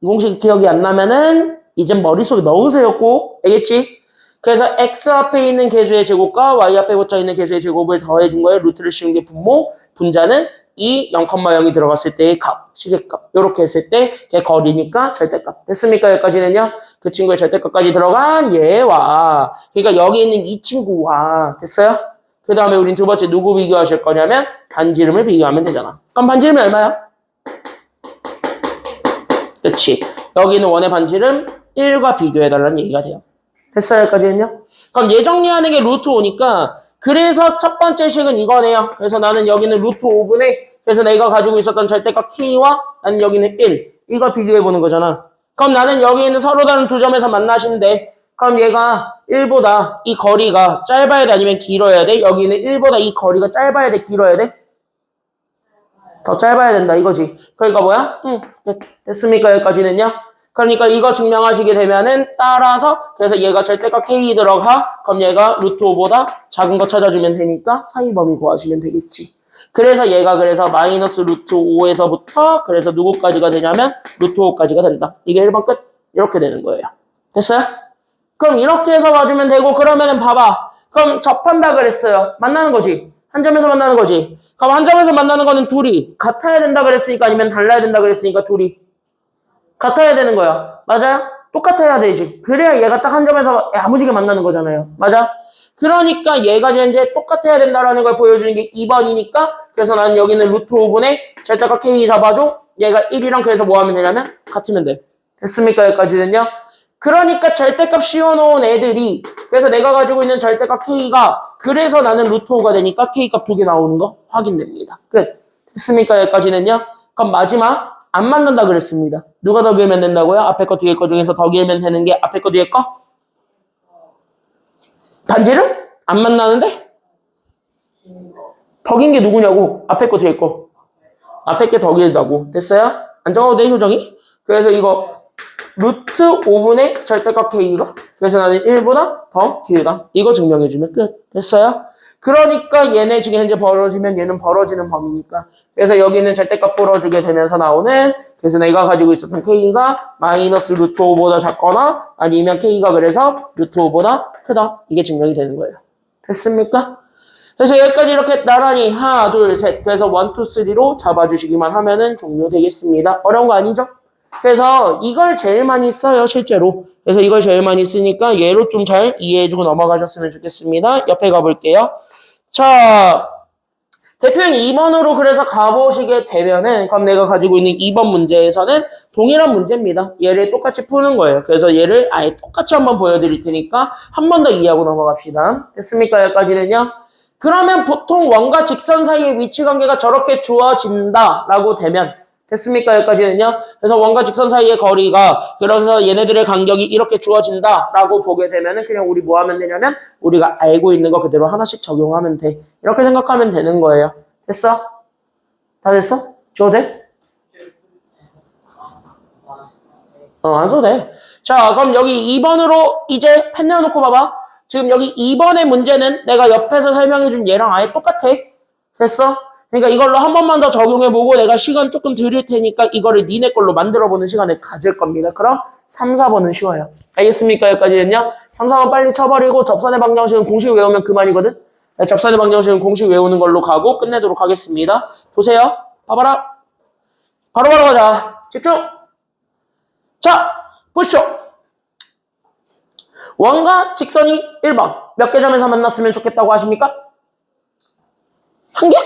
이 공식 기억이 안 나면은 이제 머릿속에 넣으세요 꼭. 알겠지? 그래서 x 앞에 있는 개수의 제곱과 y 앞에 붙어 있는 개수의 제곱을 더해준 거예요. 루트를 씌운 게 분모, 분자는 이 0,0이 들어갔을 때의 값, 시계값. 이렇게 했을 때 걔 거리니까 절대값. 됐습니까? 여기까지는요. 그 친구의 절대값까지 들어간 얘와 그러니까 여기 있는 이 친구와 됐어요? 그 다음에 우린 두 번째 누구 비교하실 거냐면 반지름을 비교하면 되잖아. 그럼 반지름이 얼마야? 그치. 여기 있는 원의 반지름 1과 비교해달라는 얘기가 돼요. 됐어요? 여기까지는요? 그럼 얘 정리하는 게 루트 5니까 그래서 첫 번째 식은 이거네요. 그래서 나는 여기는 루트 5분의 그래서 내가 가지고 있었던 절대값 K와 나는 여기는 1. 이거 비교해보는 거잖아. 그럼 나는 여기 있는 서로 다른 두 점에서 만나신데 그럼 얘가 1보다 이 거리가 짧아야 돼 아니면 길어야 돼? 여기는 1보다 이 거리가 짧아야 돼? 길어야 돼? 더 짧아야 된다 이거지. 그러니까 뭐야? 됐습니까? 여기까지는요? 그러니까 이거 증명하시게 되면은 따라서 그래서 얘가 절대값 K 들어가 그럼 얘가 루트 5보다 작은 거 찾아주면 되니까 사이 범위 구하시면 되겠지. 그래서 얘가 그래서 마이너스 루트 5에서부터 그래서 누구까지가 되냐면 루트 5까지가 된다. 이게 1번 끝. 이렇게 되는 거예요. 됐어요? 그럼 이렇게 해서 봐주면 되고 그러면은 봐봐. 그럼 접한다 그랬어요. 만나는 거지. 한 점에서 만나는 거지. 그럼 한 점에서 만나는 거는 둘이 같아야 된다 그랬으니까 아니면 달라야 된다 그랬으니까 둘이 같아야 되는 거야. 맞아요? 똑같아야 되지. 그래야 얘가 딱 한 점에서 야무지게 만나는 거잖아요. 맞아? 그러니까 얘가 이제 똑같아야 된다라는 걸 보여주는 게 2번이니까 그래서 나는 여기는 루트 5분의 절대값 K 잡아줘. 얘가 1이랑 그래서 뭐 하면 되냐면 같으면 돼. 됐습니까? 여기까지는요. 그러니까 절대값 씌워놓은 애들이 그래서 내가 가지고 있는 절대값 K가 그래서 나는 루트 5가 되니까 K값 2개 나오는 거 확인됩니다. 끝. 됐습니까? 여기까지는요. 그럼 마지막 안 맞는다 그랬습니다. 누가 더 길면 된다고요? 앞에 거 뒤에 거 중에서 더 길면 되는 게 앞에 거 뒤에 거? 반지름? 안 만나는데? 더 긴 게 누구냐고? 앞에 거 뒤에 거. 앞에 게 더 길다고. 됐어요? 안 정하고 내 효정이? 그래서 이거 루트 5분의 절대값 K가 그래서 나는 1보다 더 길다. 이거 증명해주면 끝. 됐어요? 그러니까 얘네 중에 현재 벌어지면 얘는 벌어지는 범위니까 그래서 여기는 절대값 풀어주게 되면서 나오는 그래서 내가 가지고 있었던 K가 마이너스 루트 5보다 작거나 아니면 K가 그래서 루트 5보다 크다. 이게 증명이 되는 거예요. 됐습니까? 그래서 여기까지 이렇게 나란히 하나 둘 셋 그래서 1, 2, 3로 잡아주시기만 하면은 종료되겠습니다. 어려운 거 아니죠? 그래서 이걸 제일 많이 써요 실제로. 그래서 이걸 제일 많이 쓰니까 얘로 좀 잘 이해해주고 넘어가셨으면 좋겠습니다. 옆에 가볼게요. 자, 대표형 2번으로 그래서 가보시게 되면은 그럼 내가 가지고 있는 2번 문제에서는 동일한 문제입니다. 얘를 똑같이 푸는 거예요. 그래서 얘를 아예 똑같이 한번 보여드릴 테니까 한 번 더 이해하고 넘어갑시다. 됐습니까? 여기까지는요. 그러면 보통 원과 직선 사이의 위치관계가 저렇게 주어진다라고 되면 됐습니까? 여기까지는요. 그래서 원과 직선 사이의 거리가 그래서 얘네들의 간격이 이렇게 주어진다라고 보게 되면은 그냥 우리 뭐 하면 되냐면 우리가 알고 있는 거 그대로 하나씩 적용하면 돼. 이렇게 생각하면 되는 거예요. 됐어? 다 됐어? 줘도 돼? 안 써도 돼. 자, 그럼 여기 2번으로 이제 펜 내어놓고 봐봐. 지금 여기 2번의 문제는 내가 옆에서 설명해준 얘랑 아예 똑같아. 됐어? 그러니까 이걸로 한 번만 더 적용해보고 내가 시간 조금 드릴 테니까 이거를 니네 걸로 만들어보는 시간을 가질 겁니다. 그럼 3, 4번은 쉬워요. 알겠습니까? 여기까지는요. 3, 4번 빨리 쳐버리고 접선의 방정식은 공식 외우면 그만이거든. 네, 접선의 방정식은 공식 외우는 걸로 가고 끝내도록 하겠습니다. 보세요. 봐봐라. 바로바로 가자. 집중. 자, 보시죠. 원과 직선이 1번. 몇 개 점에서 만났으면 좋겠다고 하십니까? 한 개?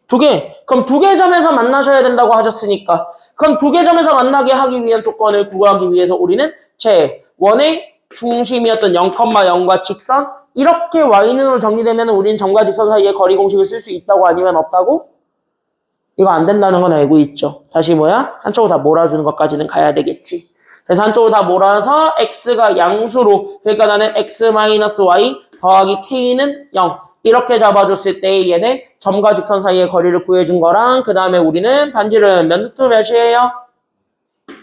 두 개. 그럼 두 개 점에서 만나셔야 된다고 하셨으니까. 그럼 두 개 점에서 만나게 하기 위한 조건을 구하기 위해서 우리는 제 원의 중심이었던 0,0과 직선 이렇게 y는으로 정리되면 우리는 점과 직선 사이에 거리 공식을 쓸 수 있다고 아니면 없다고? 이거 안 된다는 건 알고 있죠. 다시 뭐야? 한쪽으로 다 몰아주는 것까지는 가야 되겠지. 그래서 한쪽으로 다 몰아서 x가 양수로 그러니까 나는 x-y 더하기 k는 0 이렇게 잡아줬을 때 얘네 점과 직선 사이의 거리를 구해준 거랑 그 다음에 우리는 반지름 몇 루트 몇이에요?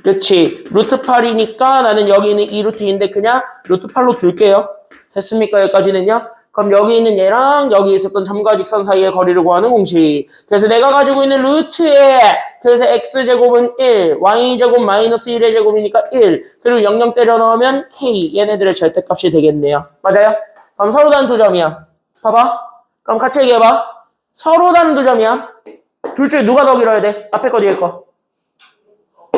그치. 루트 8이니까 나는 여기 있는 2루트인데 그냥 루트 8로 둘게요. 됐습니까? 여기까지는요? 그럼 여기 있는 얘랑 여기 있었던 점과 직선 사이의 거리를 구하는 공식. 그래서 내가 가지고 있는 루트에 그래서 x제곱은 1, y제곱 마이너스 1의 제곱이니까 1. 그리고 00 때려 넣으면 k. 얘네들의 절대값이 되겠네요. 맞아요? 그럼 서로 다른 두 점이야. 봐봐. 그럼 같이 얘기해봐. 서로 다른 두 점이야. 둘 중에 누가 더 길어야 돼? 앞에 거 뒤에 거.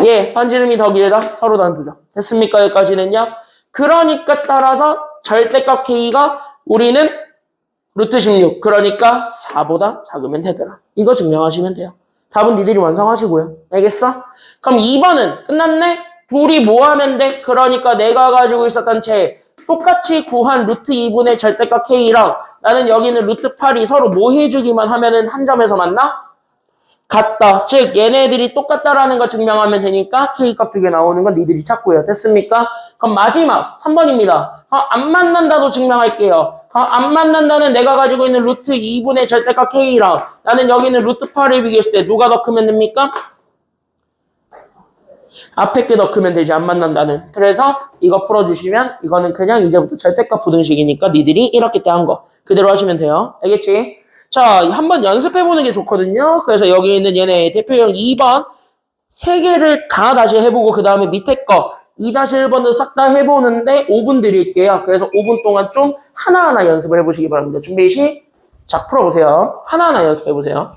예, 반지름이 더 길다. 서로 다른 두 점. 됐습니까? 여기까지는요. 그러니까 따라서 절대값 k가 우리는 루트 16. 그러니까 4보다 작으면 되더라. 이거 증명하시면 돼요. 답은 니들이 완성하시고요. 알겠어? 그럼 2번은 끝났네? 둘이 뭐 하면 돼? 그러니까 내가 가지고 있었던 제 똑같이 구한 루트 2분의 절대값 k랑 나는 여기는 루트 8이 서로 뭐 해주기만 하면은 한 점에서 만나? 같다. 즉 얘네들이 똑같다라는 거 증명하면 되니까 k값 두 개 나오는 건 니들이 찾고요. 됐습니까? 그럼 마지막 3번입니다. 안 만난다도 증명할게요. 안 만난다는 내가 가지고 있는 루트 2분의 절대값 k랑 나는 여기 있는 루트 8을 비교했을 때 누가 더 크면 됩니까? 앞에 게 더 크면 되지 안 만난다는. 그래서 이거 풀어주시면 이거는 그냥 이제부터 절대값 부등식이니까 니들이 이렇게 때 한 거 그대로 하시면 돼요. 알겠지? 자, 한번 연습해보는 게 좋거든요. 그래서 여기 있는 얘네 대표형 2번 세 개를 다 다시 해보고 그 다음에 밑에 거 2-1번도 싹 다 해보는데 5분 드릴게요. 그래서 5분 동안 좀 하나하나 연습을 해보시기 바랍니다. 준비 시작 풀어보세요. 하나하나 연습해보세요.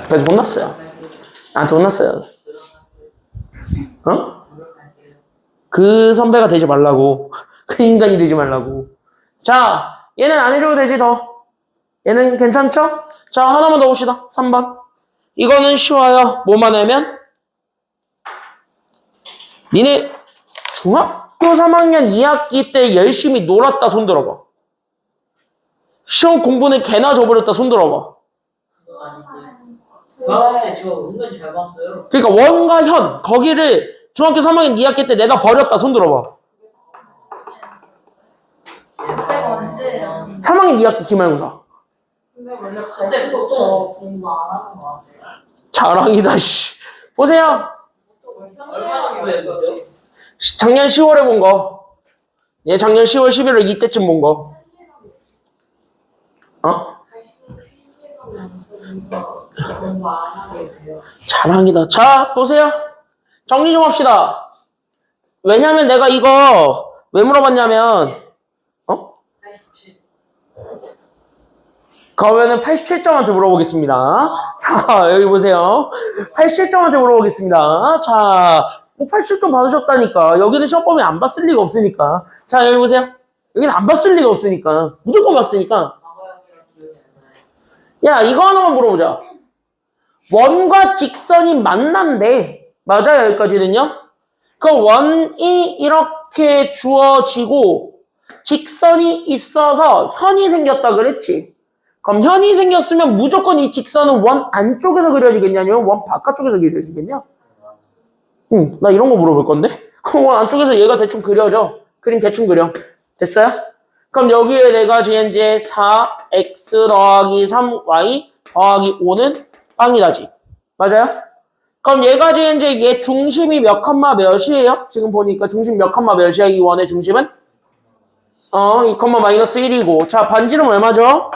그래서 혼났어요. 나한테 혼났어요. 어? 그 선배가 되지 말라고. 그 인간이 되지 말라고. 자, 얘는 안 해줘도 되지, 더. 얘는 괜찮죠? 자, 하나만 더 봅시다. 3번. 이거는 쉬워요. 뭐만 하면? 니네 중학교 3학년 2학기 때 열심히 놀았다 손 들어봐. 시험 공부는 개나 줘버렸다 손 들어봐. 그거 아닌데. 중학교 저 은근 잘 봤어요. 그러니까 원과 현 거기를 중학교 3학년 2학기 때 내가 버렸다 손 들어봐. 그때가 언제예요? 3학년 2학기 기말고사. 근데 원래 근데 갈수록 보통 더 공부 안 하는 것 같아요. 자랑이다 씨. 보세요. 얼마나 공부했어요? 작년 10월에 본 거. 얘 작년 10월 11월 이때쯤 본 거. 어? 공부 안 하게 돼요. 자랑이다. 자, 보세요. 정리 좀 합시다. 왜냐면 내가 이거 왜 물어봤냐면, 어? 그러면은 87점한테 물어보겠습니다. 자, 여기 보세요. 87점한테 물어보겠습니다. 자, 뭐 87점 받으셨다니까. 여기는 시험범위 안 봤을 리가 없으니까. 자, 여기 보세요. 여기는 안 봤을 리가 없으니까. 무조건 봤으니까. 과거형이랑 기억이 안 나요. 야, 이거 하나만 물어보자. 원과 직선이 만난대. 맞아요, 여기까지는요? 그 원이 이렇게 주어지고 직선이 있어서 현이 생겼다 그랬지? 그럼 현이 생겼으면 무조건 이 직선은 원 안쪽에서 그려지겠냐? 아니면 원 바깥쪽에서 그려지겠냐? 응, 나 이런 거 물어볼 건데? 그럼 원 안쪽에서 얘가 대충 그려져. 그림 대충 그려. 됐어요? 그럼 여기에 내가 이제 4x 더하기 3y 더하기 5는 빵이다지. 맞아요? 그럼 얘가 이제 얘 중심이 몇 컴마 몇이에요? 지금 보니까 중심 몇 컴마 몇이야? 이 원의 중심은? 2 컴마 마이너스 1이고. 자, 반지름 얼마죠?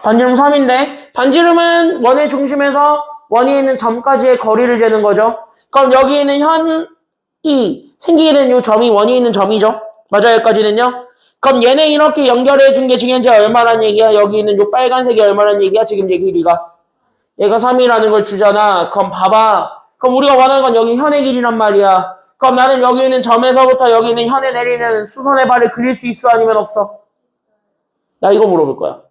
반지름 3인데 반지름은 원의 중심에서 원이 있는 점까지의 거리를 재는 거죠. 그럼 여기 있는 현이 생기게 된 이 점이 원이 있는 점이죠. 맞아요, 여기까지는요. 그럼 얘네 이렇게 연결해 준 게 지금 현재 얼마란 얘기야? 여기 있는 이 빨간색이 얼마란 얘기야? 지금 얘 길이가. 얘가 3이라는 걸 주잖아. 그럼 봐봐. 그럼 우리가 원하는 건 여기 현의 길이란 말이야. 그럼 나는 여기 있는 점에서부터 여기 있는 현에 내리는 수선의 발을 그릴 수 있어? 아니면 없어? 나 이거 물어볼 거야.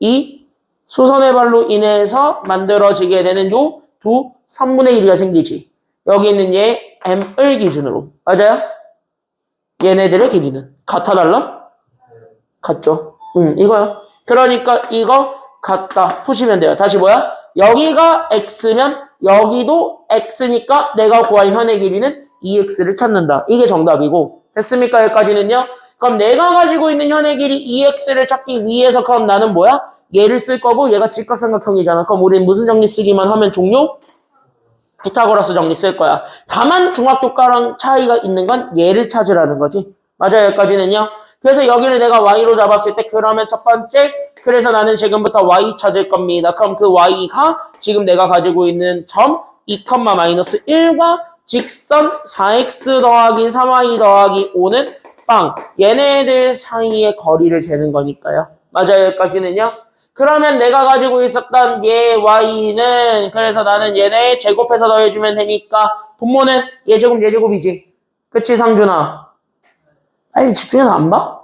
이 수선의 발로 인해서 만들어지게 되는 요 두 3분의 1이가 생기지. 여기 있는 얘 M을 기준으로. 맞아요? 얘네들의 길이는 같아 달라? 같죠. 이거요. 그러니까 이거 같다. 푸시면 돼요. 다시 뭐야? 여기가 X면 여기도 X니까 내가 구할 현의 길이는 2X를 찾는다. 이게 정답이고. 됐습니까? 여기까지는요. 그럼 내가 가지고 있는 현의 길이 2X를 찾기 위해서 그럼 나는 뭐야? 얘를 쓸 거고 얘가 직각삼각형이잖아. 그럼 우린 무슨 정리 쓰기만 하면 종료? 피타고라스 정리 쓸 거야. 다만 중학교과랑 차이가 있는 건 얘를 찾으라는 거지. 맞아요. 여기까지는요. 그래서 여기를 내가 y로 잡았을 때 그러면 첫 번째 그래서 나는 지금부터 y 찾을 겁니다. 그럼 그 y가 지금 내가 가지고 있는 점 2, 마이너스 1과 직선 4x 더하기 3y 더하기 5는 빵. 얘네들 사이의 거리를 재는 거니까요. 맞아요. 여기까지는요. 그러면 내가 가지고 있었던 얘 y는 그래서 나는 얘네 제곱해서 더해주면 되니까 분모는 얘제곱 얘제곱이지. 그치 상준아? 빨리 집중해서 안 봐?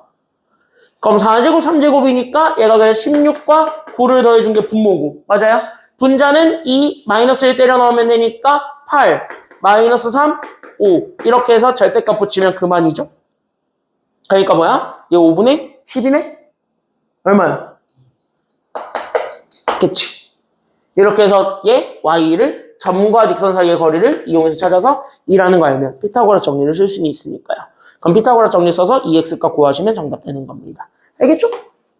그럼 4제곱 3제곱이니까 얘가 그냥 16과 9를 더해준 게 분모고. 맞아요? 분자는 2 마이너스 1 때려 넣으면 되니까 8 마이너스 3 5 이렇게 해서 절대값 붙이면 그만이죠. 그러니까 뭐야? 얘 5분의 10이네? 얼마야? 그치. 이렇게 해서 얘 y를 점과 직선 사이의 거리를 이용해서 찾아서 2라는 거 알면 피타고라스 정리를 쓸 수는 있으니까요. 그럼 피타고라스 정리 써서 2x값 구하시면 정답 되는 겁니다. 알겠죠?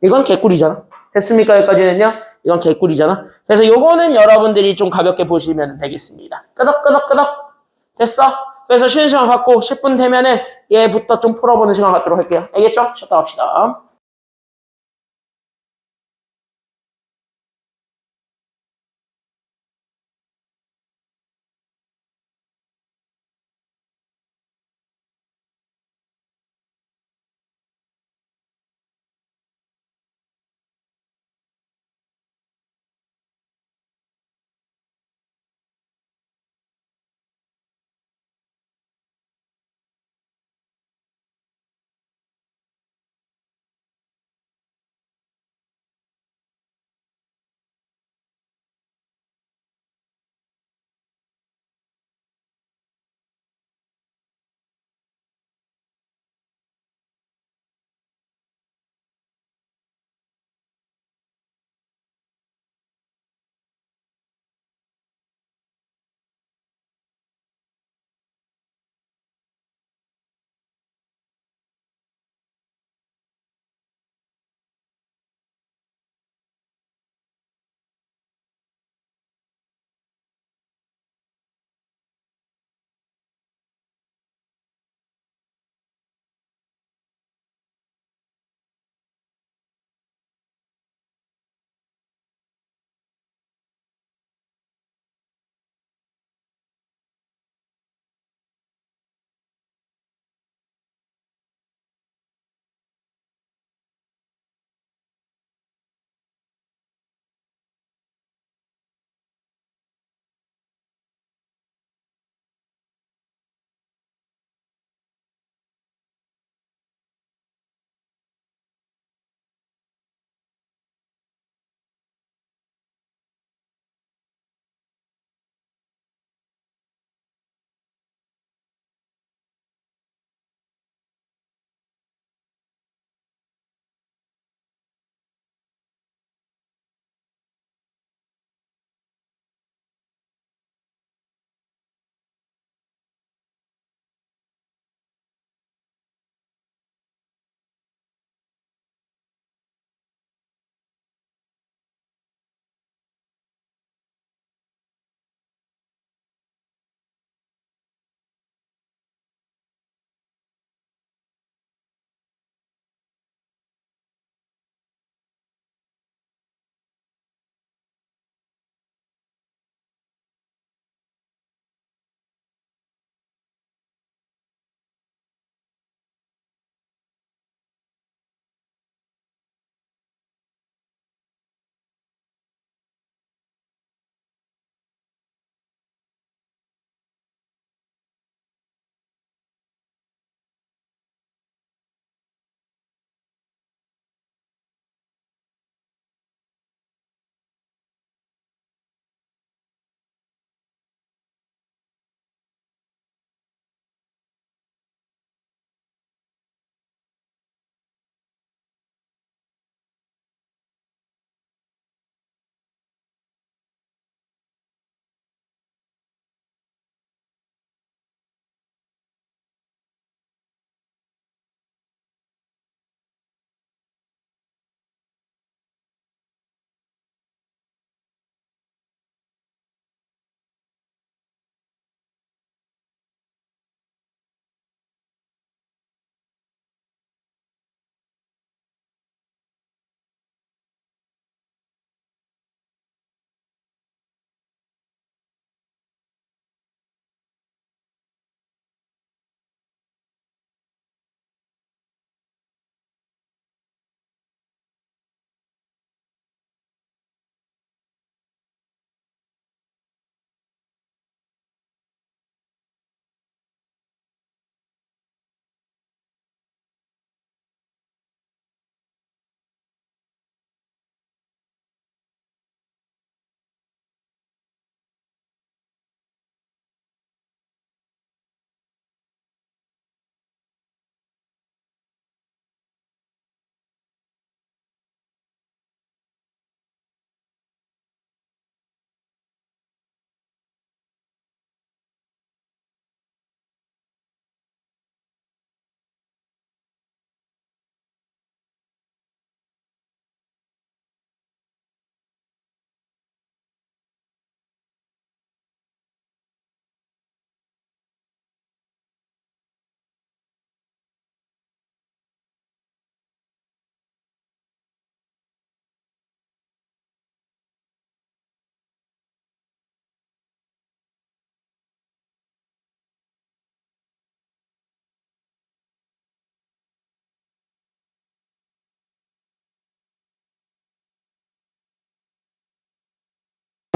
이건 개꿀이잖아. 됐습니까? 여기까지는요? 이건 개꿀이잖아. 그래서 요거는 여러분들이 좀 가볍게 보시면 되겠습니다. 끄덕끄덕끄덕. 됐어? 그래서 쉬는 시간 갖고 10분 되면은 얘부터 좀 풀어보는 시간 갖도록 할게요. 알겠죠? 쉬었다 갑시다.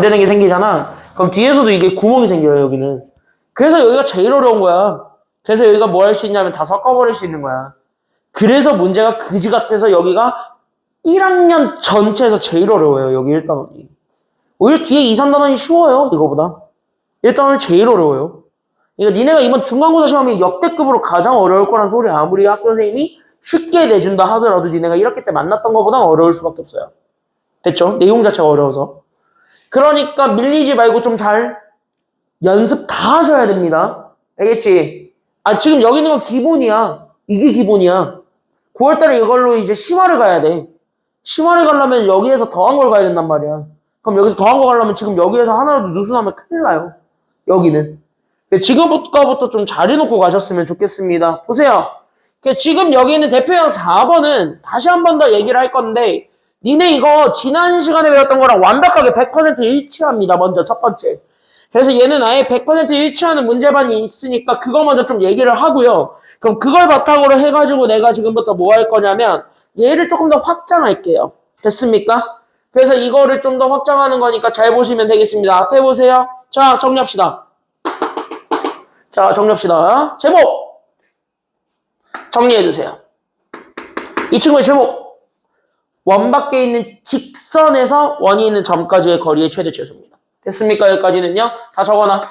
되는 게 생기잖아. 그럼 뒤에서도 이게 구멍이 생겨요, 여기는. 그래서 여기가 제일 어려운 거야. 그래서 여기가 뭐 할 수 있냐면 다 섞어버릴 수 있는 거야. 그래서 문제가 그지 같아서 여기가 1학년 전체에서 제일 어려워요, 여기 1단원이. 오히려 뒤에 2, 3단원이 쉬워요, 이거보다. 1단원이 제일 어려워요. 그러니까 니네가 이번 중간고사 시험이 역대급으로 가장 어려울 거란 소리 아무리 학교 선생님이 쉽게 내준다 하더라도 니네가 1학기 때 만났던 것보다 어려울 수밖에 없어요. 됐죠? 내용 자체가 어려워서. 그러니까 밀리지 말고 좀 잘 연습 다 하셔야 됩니다. 알겠지? 아, 지금 여기 있는 건 기본이야. 이게 기본이야. 9월달에 이걸로 이제 심화를 가야 돼. 심화를 가려면 여기에서 더한 걸 가야 된단 말이야. 그럼 여기서 더한 거 가려면 지금 여기에서 하나라도 누수나면 큰일 나요. 여기는. 지금부터 좀 잘 해놓고 가셨으면 좋겠습니다. 보세요. 지금 여기 있는 대표형 4번은 다시 한 번 더 얘기를 할 건데 니네 이거 지난 시간에 배웠던 거랑 완벽하게 100% 일치합니다. 먼저 첫 번째. 그래서 얘는 아예 100% 일치하는 문제반이 있으니까 그거 먼저 좀 얘기를 하고요. 그럼 그걸 바탕으로 해가지고 내가 지금부터 뭐 할 거냐면 얘를 조금 더 확장할게요. 됐습니까? 그래서 이거를 좀 더 확장하는 거니까 잘 보시면 되겠습니다. 앞에 보세요. 자, 정리합시다. 자, 정리합시다. 제목! 정리해주세요. 이 친구의 제목! 원 밖에 있는 직선에서 원이 있는 점까지의 거리의 최대 최소입니다. 됐습니까? 여기까지는요? 다 적어놔.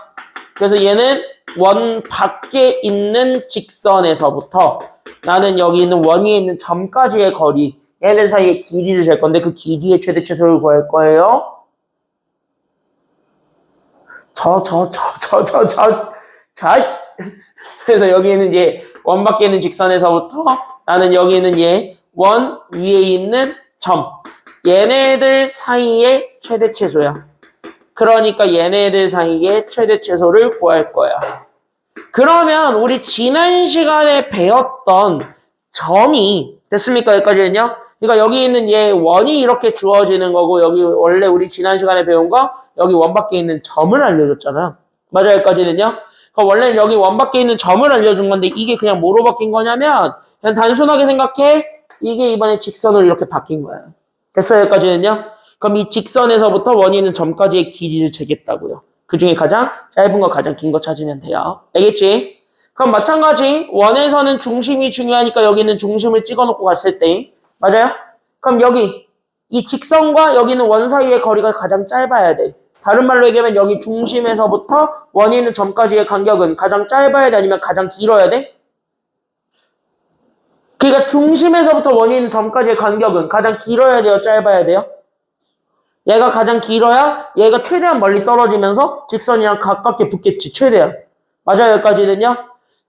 그래서 얘는 원 밖에 있는 직선에서부터 나는 여기 있는 원이 있는 점까지의 거리, 얘네 사이의 길이를 잴 건데 그 길이의 최대 최소를 구할 거예요. 그래서 여기에는 이제 원 밖에 있는 직선에서부터 나는 여기 있는 얘 원 위에 있는 점, 얘네들 사이의 최대 최소야. 그러니까 얘네들 사이의 최대 최소를 구할 거야. 그러면 우리 지난 시간에 배웠던 점이 됐습니까? 여기까지는요? 그러니까 여기 있는 얘 원이 이렇게 주어지는 거고 여기 원래 우리 지난 시간에 배운 거 여기 원 밖에 있는 점을 알려줬잖아. 맞아요? 여기까지는요? 그럼 원래 여기 원 밖에 있는 점을 알려준 건데 이게 그냥 뭐로 바뀐 거냐면 그냥 단순하게 생각해. 이게 이번에 직선으로 이렇게 바뀐 거야. 됐어요? 여기까지는요? 그럼 이 직선에서부터 원이 있는 점까지의 길이를 재겠다고요. 그 중에 가장 짧은 거, 가장 긴 거 찾으면 돼요. 알겠지? 그럼 마찬가지 원에서는 중심이 중요하니까 여기 있는 중심을 찍어놓고 갔을 때 맞아요? 그럼 여기 이 직선과 여기 있는 원 사이의 거리가 가장 짧아야 돼. 다른 말로 얘기하면 여기 중심에서부터 원이 있는 점까지의 간격은 가장 짧아야 돼? 아니면 가장 길어야 돼? 그러니까 중심에서부터 원이 있는 점까지의 간격은 가장 길어야 돼요? 짧아야 돼요? 얘가 가장 길어야 얘가 최대한 멀리 떨어지면서 직선이랑 가깝게 붙겠지. 최대한. 맞아요? 여기까지는요?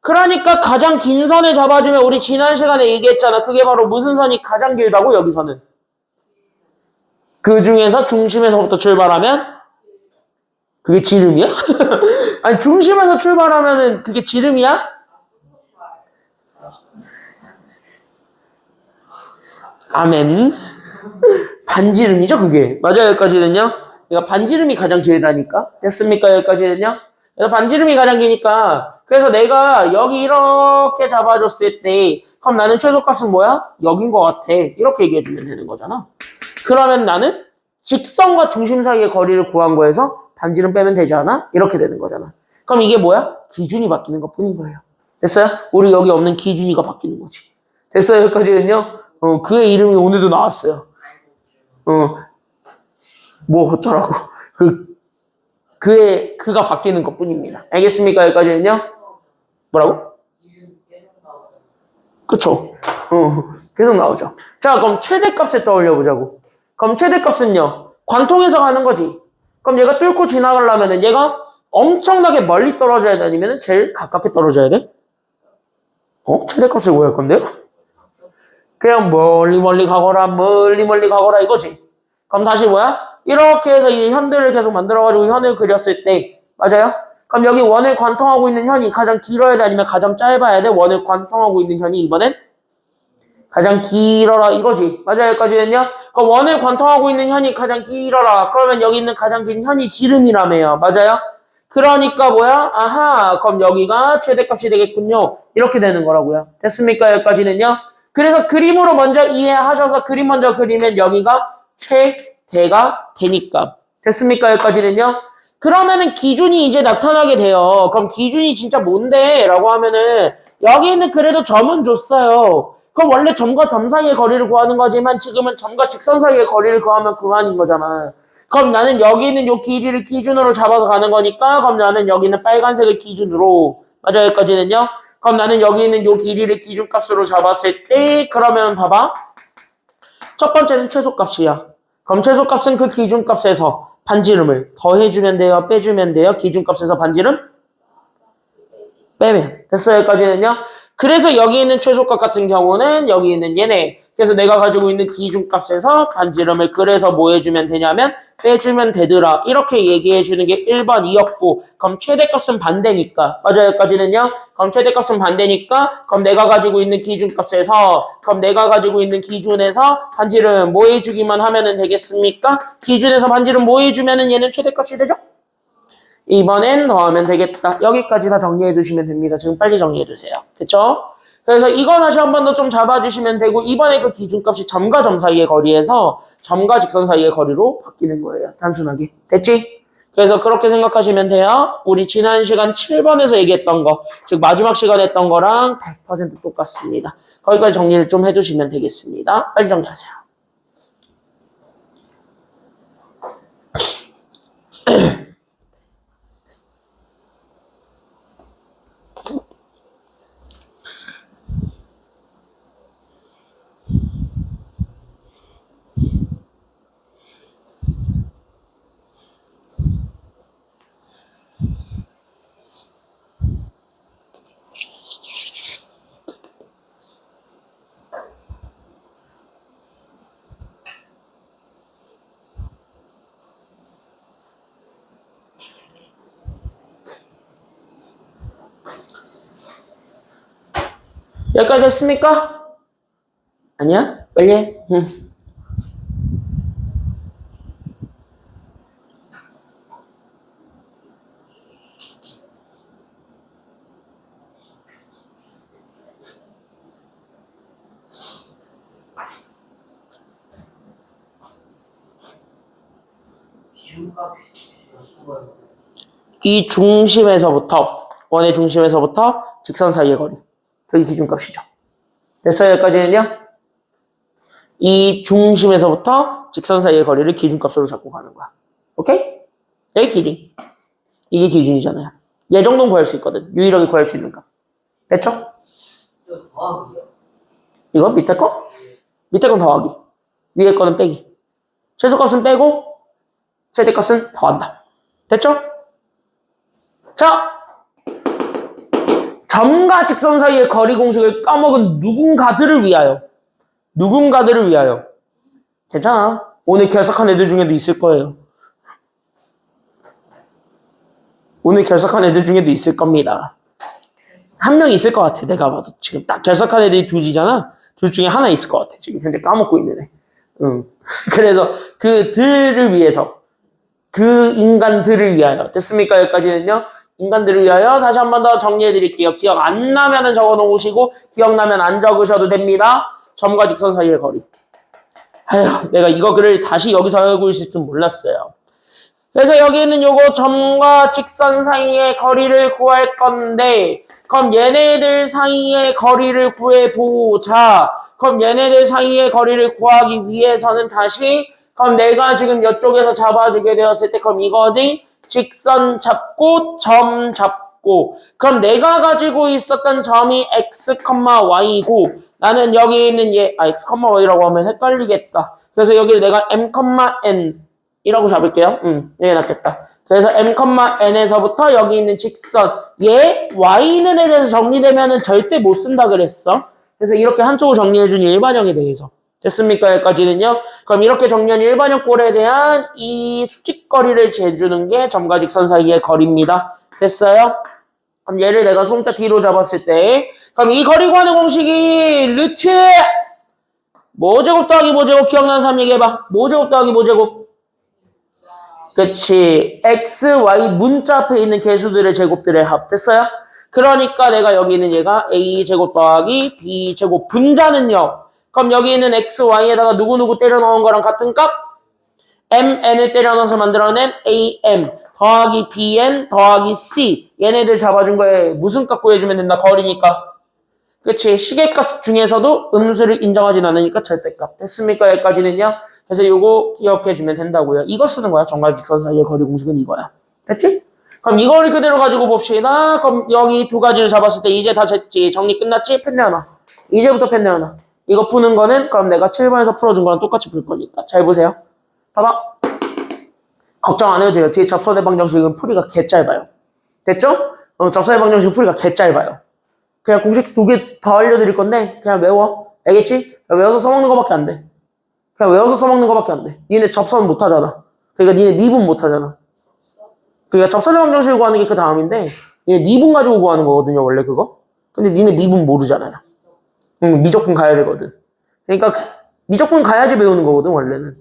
그러니까 가장 긴 선을 잡아주면 우리 지난 시간에 얘기했잖아. 그게 바로 무슨 선이 가장 길다고? 여기서는. 그 중에서 중심에서부터 출발하면 그게 지름이야? 아니 중심에서 출발하면은 그게 지름이야? 아멘. 반지름이죠, 그게. 맞아요, 여기까지는요? 그러니까 반지름이 가장 길다니까? 됐습니까, 여기까지는요? 그래서 반지름이 가장 기니까, 그래서 내가 여기 이렇게 잡아줬을 때, 그럼 나는 최소값은 뭐야? 여긴 것 같아. 이렇게 얘기해주면 되는 거잖아. 그러면 나는 직선과 중심 사이의 거리를 구한 거에서 반지름 빼면 되지 않아? 이렇게 되는 거잖아. 그럼 이게 뭐야? 기준이 바뀌는 것 뿐인 거예요. 됐어요? 우리 여기 없는 기준이가 바뀌는 거지. 됐어요, 여기까지는요? 그의 이름이 오늘도 나왔어요. 뭐 어쩌라고. 그가 바뀌는 것 뿐입니다. 알겠습니까? 여기까지는요? 뭐라고? 그쵸. 계속 나오죠. 자, 그럼 최대값을 떠올려 보자고. 그럼 최대값은요, 관통해서 가는 거지. 그럼 얘가 뚫고 지나가려면은 얘가 엄청나게 멀리 떨어져야 돼? 아니면 제일 가깝게 떨어져야 돼? 최대값을 뭐 할 건데요? 그냥 멀리 가거라 이거지. 그럼 다시 뭐야? 이렇게 해서 이 현들을 계속 만들어가지고 현을 그렸을 때 맞아요? 그럼 여기 원을 관통하고 있는 현이 가장 길어야 돼? 아니면 가장 짧아야 돼? 원을 관통하고 있는 현이 이번엔 가장 길어라 이거지. 맞아요? 여기까지는요? 그럼 원을 관통하고 있는 현이 가장 길어라. 그러면 여기 있는 가장 긴 현이 지름이라며요. 맞아요? 그러니까 뭐야? 아하, 그럼 여기가 최대값이 되겠군요. 이렇게 되는 거라고요. 됐습니까? 여기까지는요? 그래서 그림으로 먼저 이해하셔서 그림 먼저 그리면 여기가 최대가 되니까. 됐습니까? 여기까지는요? 그러면은 기준이 이제 나타나게 돼요. 그럼 기준이 진짜 뭔데? 라고 하면은 여기는 그래도 점은 줬어요. 그럼 원래 점과 점 사이의 거리를 구하는 거지만 지금은 점과 직선 사이의 거리를 구하면 그만인 거잖아. 그럼 나는 여기 있는 요 길이를 기준으로 잡아서 가는 거니까 그럼 나는 여기는 빨간색을 기준으로 맞아 여기까지는요? 그럼 나는 여기 있는 요 길이를 기준값으로 잡았을 때 그러면 봐봐. 첫 번째는 최소값이야. 그럼 최소값은 그 기준값에서 반지름을 더해주면 돼요? 빼주면 돼요? 기준값에서 반지름? 빼면. 됐어요? 여기까지는요? 그래서 여기 있는 최소값 같은 경우는 여기 있는 얘네. 그래서 내가 가지고 있는 기준값에서 반지름을 그래서 뭐 해주면 되냐면 빼주면 되더라. 이렇게 얘기해주는 게 1번 2였고 그럼 최대값은 반대니까. 맞아요? 여기까지는요? 그럼 최대값은 반대니까 그럼 내가 가지고 있는 기준값에서 그럼 내가 가지고 있는 기준에서 반지름 뭐 해주기만 하면은 되겠습니까? 기준에서 반지름 뭐 해주면은 얘는 최대값이 되죠? 이번엔 더하면 되겠다. 여기까지 다 정리해 두시면 됩니다. 지금 빨리 정리해 두세요. 됐죠? 그래서 이거 다시 한 번 더 좀 잡아주시면 되고 이번에 그 기준값이 점과 점 사이의 거리에서 점과 직선 사이의 거리로 바뀌는 거예요. 단순하게. 됐지? 그래서 그렇게 생각하시면 돼요. 우리 지난 시간 7번에서 얘기했던 거, 즉 마지막 시간에 했던 거랑 100% 똑같습니다. 거기까지 정리를 좀 해두시면 되겠습니다. 빨리 정리하세요. 여기까지 됐습니까? 아니야? 빨리 해. 이 중심에서부터 원의 중심에서부터 직선 사이의 거리 그게 기준값이죠. 됐어요? 여기까지는요? 이 중심에서부터 직선 사이의 거리를 기준값으로 잡고 가는 거야. 오케이? 여기 길이. 이게 기준이잖아요. 얘 정도는 구할 수 있거든. 유일하게 구할 수 있는 값. 됐죠? 이거 더하기요? 이거 밑에 거? 밑에 건 더하기. 위에 거는 빼기. 최소값은 빼고 최대값은 더한다. 됐죠? 자, 점과 직선 사이의 거리 공식을 까먹은 누군가들을 위하여 괜찮아. 오늘 결석한 애들 중에도 있을 거예요. 오늘 결석한 애들 중에도 있을 겁니다. 한 명 있을 것 같아. 내가 봐도 지금 딱 결석한 애들이 둘이잖아. 둘 중에 하나 있을 것 같아. 지금 현재 까먹고 있는 애. 그래서 그들을 위해서 그 인간들을 위하여 됐습니까? 여기까지는요. 인간들을 위하여 다시 한 번 더 정리해 드릴게요. 기억 안 나면은 적어 놓으시고 기억나면 안 적으셔도 됩니다. 점과 직선 사이의 거리. 아휴, 내가 이거 글을 다시 여기서 하고 있을 줄 몰랐어요. 그래서 여기 있는 요거 점과 직선 사이의 거리를 구할 건데 그럼 얘네들 사이의 거리를 구해보자. 그럼 얘네들 사이의 거리를 구하기 위해서는 다시 그럼 내가 지금 이쪽에서 잡아주게 되었을 때 그럼 이거지? 직선 잡고 점 잡고 그럼 내가 가지고 있었던 점이 x, y고 나는 여기 있는 얘 x, y라고 하면 헷갈리겠다. 그래서 여기를 내가 m, n 이라고 잡을게요. 이게 낫겠다. 그래서 m, n에서부터 여기 있는 직선 얘 y는 에 대해서 정리되면은 절대 못 쓴다 그랬어. 그래서 이렇게 한쪽을 정리해준 일반형에 대해서 됐습니까? 여기까지는요. 그럼 이렇게 정리한 일반형 꼴에 대한 이 수직거리를 재주는 게 점과 직선 사이의 거리입니다. 됐어요? 그럼 얘를 내가 손자 뒤로 잡았을 때 그럼 이 거리 구하는 공식이 루트 모제곱 더하기 모제곱 기억나는 사람 얘기해봐. 모제곱 더하기 모제곱 그치 x, y 문자 앞에 있는 개수들의 제곱들의 합 됐어요? 그러니까 내가 여기 있는 얘가 a제곱 더하기 b제곱 분자는요. 그럼 여기 있는 x, y에다가 누구누구 때려 넣은 거랑 같은 값? MN을 때려 넣어서 만들어낸 AM 더하기 BN 더하기 C 얘네들 잡아준 거에 무슨 값 구해주면 된다? 거리니까. 그치? 시계값 중에서도 음수를 인정하진 않으니까 절대값. 됐습니까? 여기까지는요. 그래서 요거 기억해주면 된다고요. 이거 쓰는 거야. 정과 직선 사이의 거리 공식은 이거야. 됐지? 그럼 이거를 그대로 가지고 봅시다. 그럼 여기 두 가지를 잡았을 때 이제 다 됐지. 정리 끝났지? 펜 내놔. 이제부터 펜 내놔. 이거 푸는 거는 그럼 내가 7번에서 풀어준 거랑 똑같이 풀 거니까. 잘 보세요. 봐봐. 걱정 안 해도 돼요. 뒤에 접선의 방정식은 풀이가 개 짧아요. 됐죠? 접선의 방정식 풀이가 개 짧아요. 그냥 공식 두 개 더 알려드릴 건데 그냥 외워. 알겠지? 외워서 써먹는 거밖에 안 돼. 그냥 외워서 써먹는 거밖에 안 돼. 니네 접선 못 하잖아. 그러니까 니네 미분 못 하잖아. 그러니까 접선의 방정식을 구하는 게 그 다음인데 니네 미분 가지고 구하는 거거든요. 원래 그거. 근데 니네 미분 모르잖아요. 미적분 가야 되거든. 그러니까 미적분 가야지 배우는 거거든 원래는.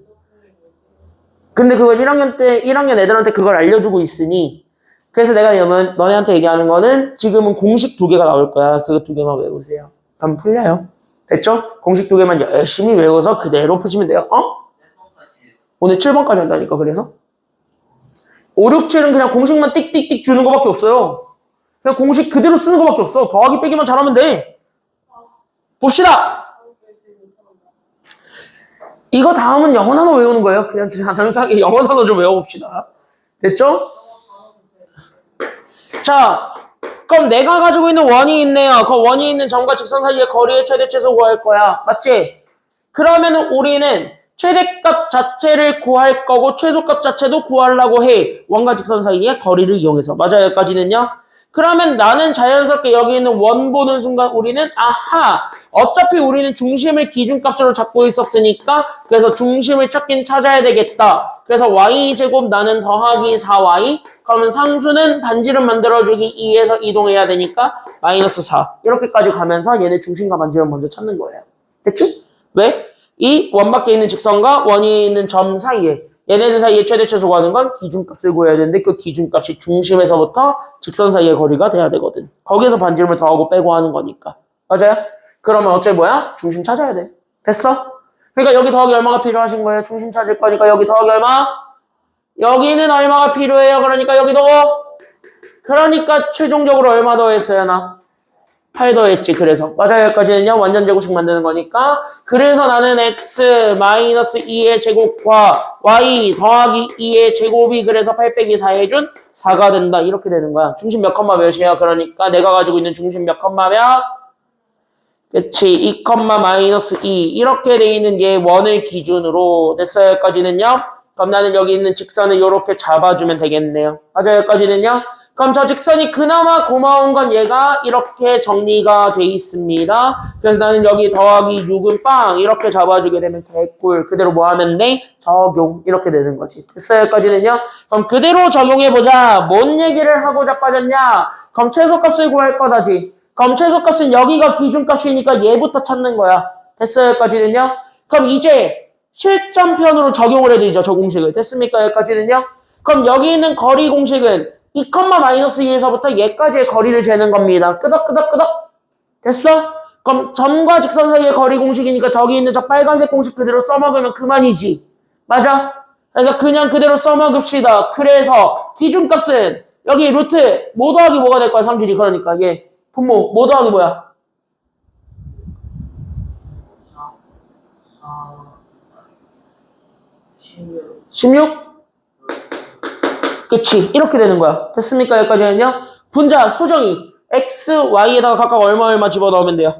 근데 그걸 1학년 애들한테 그걸 알려주고 있으니 그래서 내가 너네한테 얘기하는 거는 지금은 공식 두 개가 나올 거야. 그거 두 개만 외우세요. 그럼 풀려요. 됐죠? 공식 두 개만 열심히 외워서 그대로 푸시면 돼요. 오늘 7번까지 한다니까 그래서 5, 6, 7은 그냥 공식만 띡띡띡 주는 거밖에 없어요. 그냥 공식 그대로 쓰는 거밖에 없어. 더하기 빼기만 잘하면 돼. 봅시다. 이거 다음은 영어 단어 외우는 거예요. 그냥 단순하게 영어 단어 좀 외워봅시다. 됐죠? 자, 그럼 내가 가지고 있는 원이 있네요. 그 원이 있는 점과 직선 사이의 거리의 최대 최소 구할 거야. 맞지? 그러면 우리는 최대값 자체를 구할 거고 최소값 자체도 구하려고 해. 원과 직선 사이의 거리를 이용해서. 맞아요? 여기까지는요? 그러면 나는 자연스럽게 여기 있는 원 보는 순간 우리는 아하 어차피 우리는 중심을 기준값으로 잡고 있었으니까 그래서 중심을 찾긴 찾아야 되겠다. 그래서 y제곱 나는 더하기 4y 그러면 상수는 반지름 만들어주기 2에서 이동해야 되니까 마이너스 4 이렇게까지 가면서 얘네 중심과 반지름 먼저 찾는 거예요. 됐지? 왜? 이 원 밖에 있는 직선과 원이 있는 점 사이에 얘네들 사이에 최대 최소 구하는 건 기준값을 구해야 되는데 그 기준값이 중심에서부터 직선 사이의 거리가 돼야 되거든. 거기에서 반지름을 더하고 빼고 하는 거니까. 맞아요? 그러면 어째 뭐야? 중심 찾아야 돼. 됐어? 그러니까 여기 더하기 얼마가 필요하신 거예요? 중심 찾을 거니까 여기 더하기 얼마? 여기는 얼마가 필요해요? 그러니까 여기도 그러니까 최종적으로 얼마 더했어요? 나? 8 더했지. 그래서 맞아요. 여기까지는요. 완전 제곱식 만드는 거니까 그래서 나는 x 마이너스 2의 제곱과 y 더하기 2의 제곱이 그래서 8 빼기 4 해준 4가 된다. 이렇게 되는 거야. 중심 몇 컴마 몇이야? 그러니까 내가 가지고 있는 중심 몇 컴마 몇? 그치. 2 컴마 마이너스 2 이렇게 돼 있는 얘 원을 기준으로 됐어요. 여기까지는요. 그럼 나는 여기 있는 직선을 이렇게 잡아주면 되겠네요. 맞아요. 여기까지는요. 그럼 저 직선이 그나마 고마운 건 얘가 이렇게 정리가 돼 있습니다. 그래서 나는 여기 더하기 6은 빵 이렇게 잡아주게 되면 개꿀. 그대로 뭐 하면 돼? 적용. 이렇게 되는 거지. 됐어요? 여기까지는요. 그럼 그대로 적용해보자. 뭔 얘기를 하고자 빠졌냐? 그럼 최소값을 구할 거다지. 그럼 최소값은 여기가 기준값이니까 얘부터 찾는 거야. 됐어요? 여기까지는요. 그럼 이제 실전편으로 적용을 해드리죠. 저 공식을. 됐습니까? 여기까지는요. 그럼 여기 있는 거리 공식은 2, 마이너스 2에서부터 얘까지의 거리를 재는 겁니다. 끄덕끄덕끄덕. 됐어? 그럼 점과 직선 사이의 거리 공식이니까 저기 있는 저 빨간색 공식 그대로 써먹으면 그만이지. 맞아? 그래서 그냥 그대로 써먹읍시다. 그래서 기준값은 여기 루트 뭐 더하기 뭐가 될 거야? 3줄이. 그러니까 얘 분모 뭐 더하기 뭐야? 16? 그치. 이렇게 되는 거야. 됐습니까? 여기까지는요. 분자, 소정의 x, y에다가 각각 얼마 집어넣으면 돼요?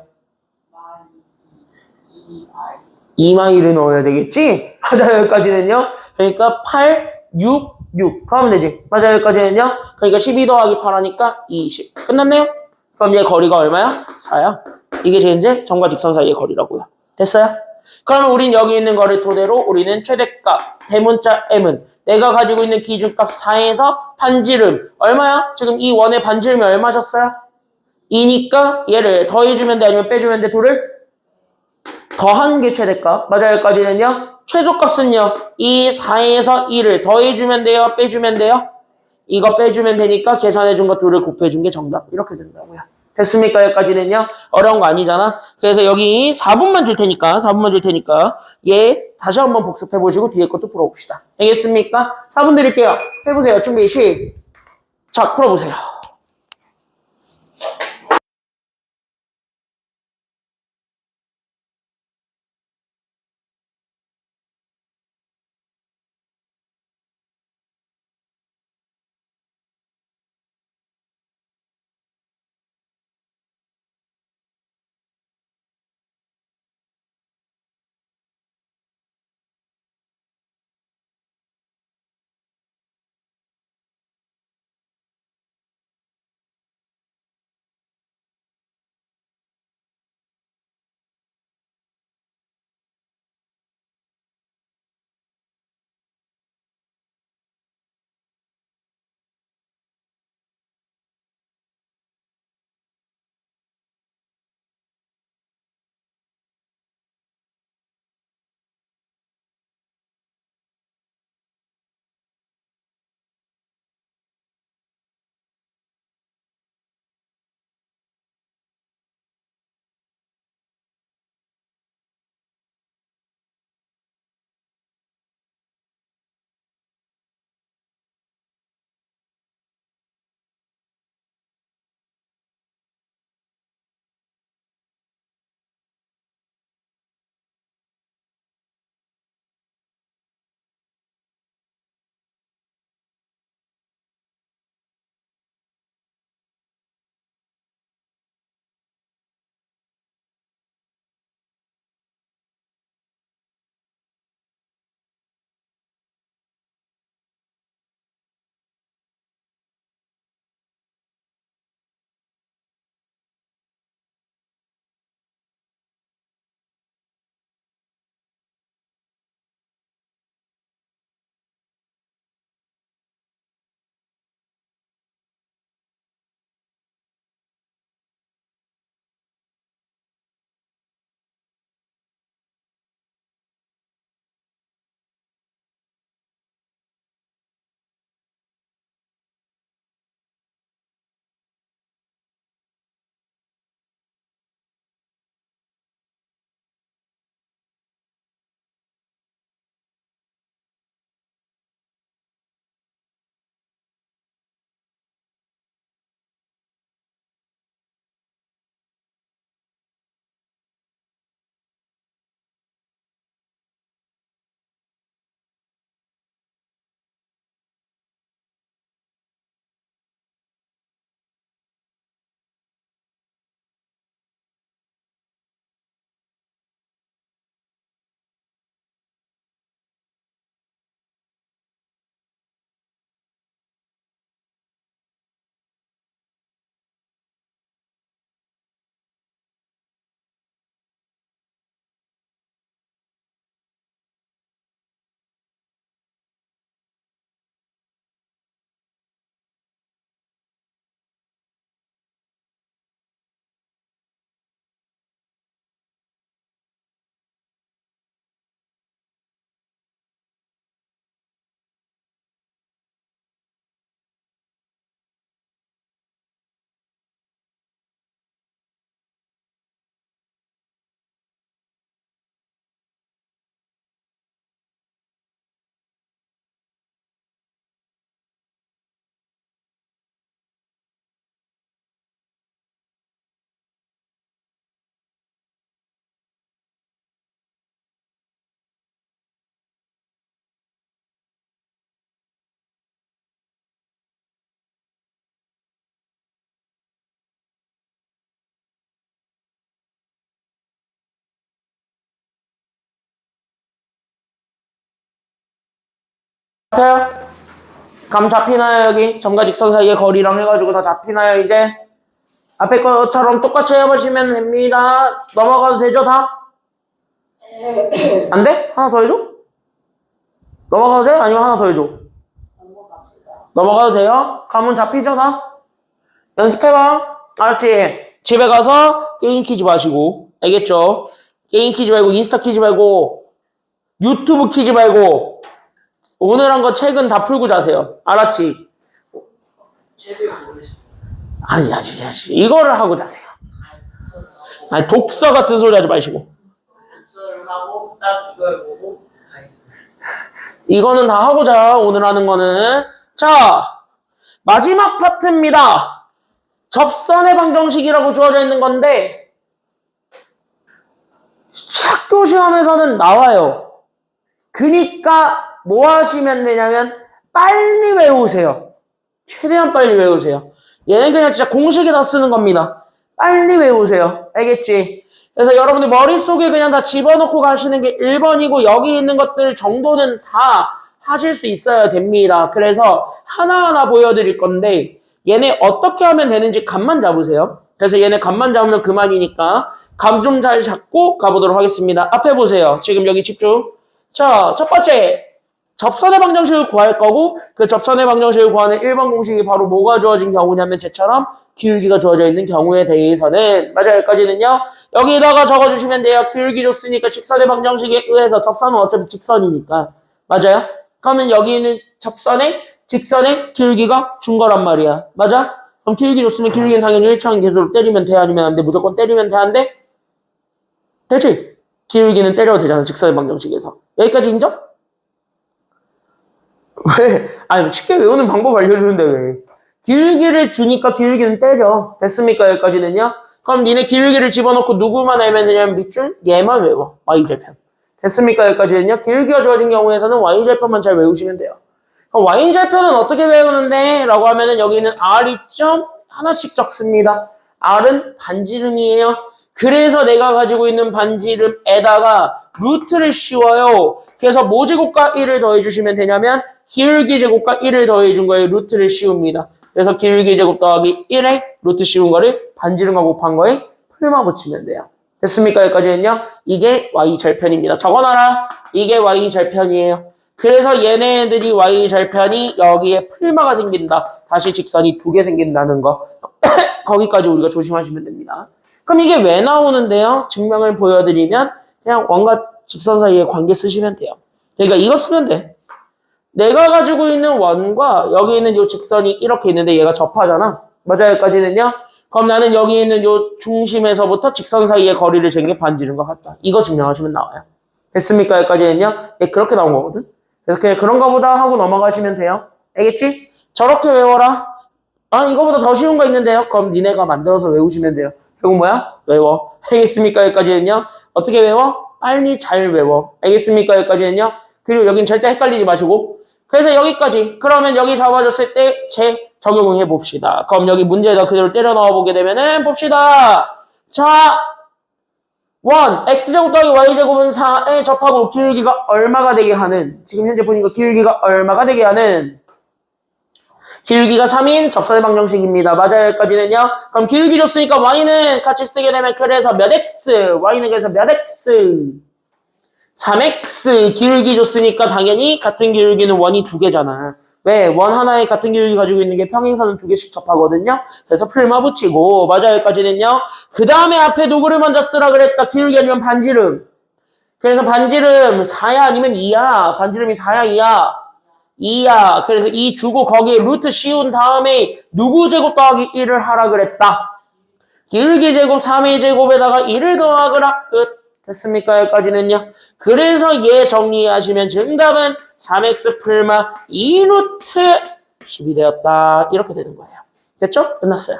2마이를 넣어야 되겠지? 맞아요. 여기까지는요. 그러니까 8, 6, 6. 그러면 되지. 맞아요. 여기까지는요. 그러니까 12 더하기 8 하니까 20. 끝났네요? 그럼 얘 거리가 얼마야? 4야. 이게 이제 점과 직선 사이의 거리라고요. 됐어요? 그러면 우린 여기 있는 거를 토대로 우리는 최대값 대문자 m은 내가 가지고 있는 기준값 4에서 반지름 얼마야? 지금 이 원의 반지름이 얼마셨어요? 2니까 얘를 더해주면 돼 아니면 빼주면 돼? 둘을 더한 게 최대값. 맞아요. 여기까지는요. 최소값은요. 이 4에서 2를 더해주면 돼요? 빼주면 돼요? 이거 빼주면 되니까 계산해준 거 둘을 곱해준 게 정답. 이렇게 된다고요. 됐습니까? 여기까지는요? 어려운 거 아니잖아? 그래서 여기 4분만 줄 테니까, 4분만 줄 테니까, 얘 다시 한번 복습해 보시고 뒤에 것도 풀어봅시다. 알겠습니까? 4분 드릴게요. 해보세요. 준비, 시작! 풀어보세요. 잡혀요? 감 잡히나요? 여기 점과 직선 사이의 거리랑 해가지고 다 잡히나요? 이제 앞에 것처럼 똑같이 해보시면 됩니다. 넘어가도 되죠 다? 안 돼? 하나 더 해줘? 넘어가도 돼? 아니면 하나 더 해줘? 넘어가도 돼요? 감은 잡히죠 다? 연습해봐. 알았지? 집에 가서 게임 키지 마시고, 알겠죠? 게임 키지 말고, 인스타 키지 말고, 유튜브 키지 말고, 오늘 한 거 책은 다 풀고 자세요. 알았지? 책을 모르겠어. 아니, 이거를 하고 자세요. 아니, 독서 같은 소리 하지 마시고. 독서를 하고 딱 이걸 보고 가겠습니다. 이거는 다 하고 자, 오늘 하는 거는. 자, 마지막 파트입니다. 접선의 방정식이라고 주어져 있는 건데, 학교 시험에서는 나와요. 그니까 뭐 하시면 되냐면, 빨리 외우세요. 최대한 빨리 외우세요. 얘는 그냥 진짜 공식에다 쓰는 겁니다. 빨리 외우세요. 알겠지? 그래서 여러분들 머릿속에 그냥 다 집어넣고 가시는 게 1번이고 여기 있는 것들 정도는 다 하실 수 있어야 됩니다. 그래서 하나하나 보여드릴 건데 얘네 어떻게 하면 되는지 감만 잡으세요. 그래서 얘네 감만 잡으면 그만이니까 감 좀 잘 잡고 가보도록 하겠습니다. 앞에 보세요. 지금 여기 집중. 자, 첫 번째. 접선의 방정식을 구할 거고 그 접선의 방정식을 구하는 1번 공식이 바로 뭐가 주어진 경우냐면 쟤처럼 기울기가 주어져 있는 경우에 대해서는 맞아요. 여기까지는요. 여기다가 적어주시면 돼요. 기울기 줬으니까 직선의 방정식에 의해서 접선은 어차피 직선이니까 맞아요. 그러면 여기 있는 접선의 직선의 기울기가 준 거란 말이야. 맞아? 그럼 기울기 줬으면 기울기는 당연히 일차원 계수로 때리면 돼 아니면 안 돼? 무조건 때리면 돼 안 돼? 되지? 기울기는 때려도 되잖아. 직선의 방정식에서. 여기까지 인정? 왜? 아니, 쉽게 외우는 방법 알려주는데 왜? 기울기를 주니까 기울기는 때려. 됐습니까? 여기까지는요? 그럼 니네 기울기를 집어넣고 누구만 알면 되냐면 밑줄? 얘만 외워. y절편. 됐습니까? 여기까지는요? 기울기가 주어진 경우에서는 y절편만 잘 외우시면 돼요. 그럼 y절편은 어떻게 외우는데? 라고 하면은 여기는 r이 점 하나씩 적습니다. r은 반지름이에요. 그래서 내가 가지고 있는 반지름에다가 루트를 씌워요. 그래서 뭐 제곱과 1을 더해주시면 되냐면 기울기 제곱과 1을 더해준 거에 루트를 씌웁니다. 그래서 기울기 제곱 더하기 1에 루트 씌운 거를 반지름과 곱한 거에 풀마 붙이면 돼요. 됐습니까? 여기까지는요. 이게 y절편입니다. 적어놔라. 이게 y절편이에요. 그래서 얘네들이 y절편이 여기에 풀마가 생긴다. 다시 직선이 2개 생긴다는 거. 거기까지 우리가 조심하시면 됩니다. 그럼 이게 왜 나오는데요? 증명을 보여드리면 그냥 원과 직선 사이의 관계 쓰시면 돼요. 그러니까 이거 쓰면 돼. 내가 가지고 있는 원과 여기 있는 이 직선이 이렇게 있는데 얘가 접하잖아. 맞아요? 여기까지는요. 그럼 나는 여기 있는 이 중심에서부터 직선 사이의 거리를 재는 게 반지름과 같다. 이거 증명하시면 나와요. 됐습니까? 여기까지는요. 네, 그렇게 나온 거거든. 그래서 그냥 그런가 보다 하고 넘어가시면 돼요. 알겠지? 저렇게 외워라. 아, 이거보다 더 쉬운 거 있는데요. 그럼 니네가 만들어서 외우시면 돼요. 결국 뭐야? 외워. 알겠습니까? 여기까지는요. 어떻게 외워? 빨리 잘 외워. 알겠습니까? 여기까지는요. 그리고 여긴 절대 헷갈리지 마시고. 그래서 여기까지. 그러면 여기 잡아줬을 때 제 적용을 해봅시다. 그럼 여기 문제에다 그대로 때려 넣어보게 되면은 봅시다. 자, 1. x제곱 더하기 y제곱은 4에 접하고 기울기가 얼마가 되게 하는 지금 현재 보니까 기울기가 얼마가 되게 하는 기울기가 3인 접선의 방정식입니다. 맞아요. 여기까지는요. 그럼 기울기 줬으니까 y는 같이 쓰게 되면 그래서 몇 x, y는 그래서 몇 x, 3x 기울기 줬으니까 당연히 같은 기울기는 원이 2개잖아. 왜? 원 하나에 같은 기울기 가지고 있는 게 평행선은 2개씩 접하거든요. 그래서 풀마 붙이고 맞아요. 여기까지는요. 그 다음에 앞에 누구를 먼저 쓰라 그랬다. 기울기 아니면 반지름. 그래서 반지름 4야 아니면 2야. 반지름이 4야 2야. 2야. 그래서 2 주고 거기에 루트 씌운 다음에 누구 제곱 더하기 1을 하라 그랬다. 기울기 제곱 3의 제곱에다가 1을 더하거라. 끝. 됐습니까? 여기까지는요. 그래서 얘 정리하시면 정답은 3x 풀마 2루트 10이 되었다. 이렇게 되는 거예요. 됐죠? 끝났어요.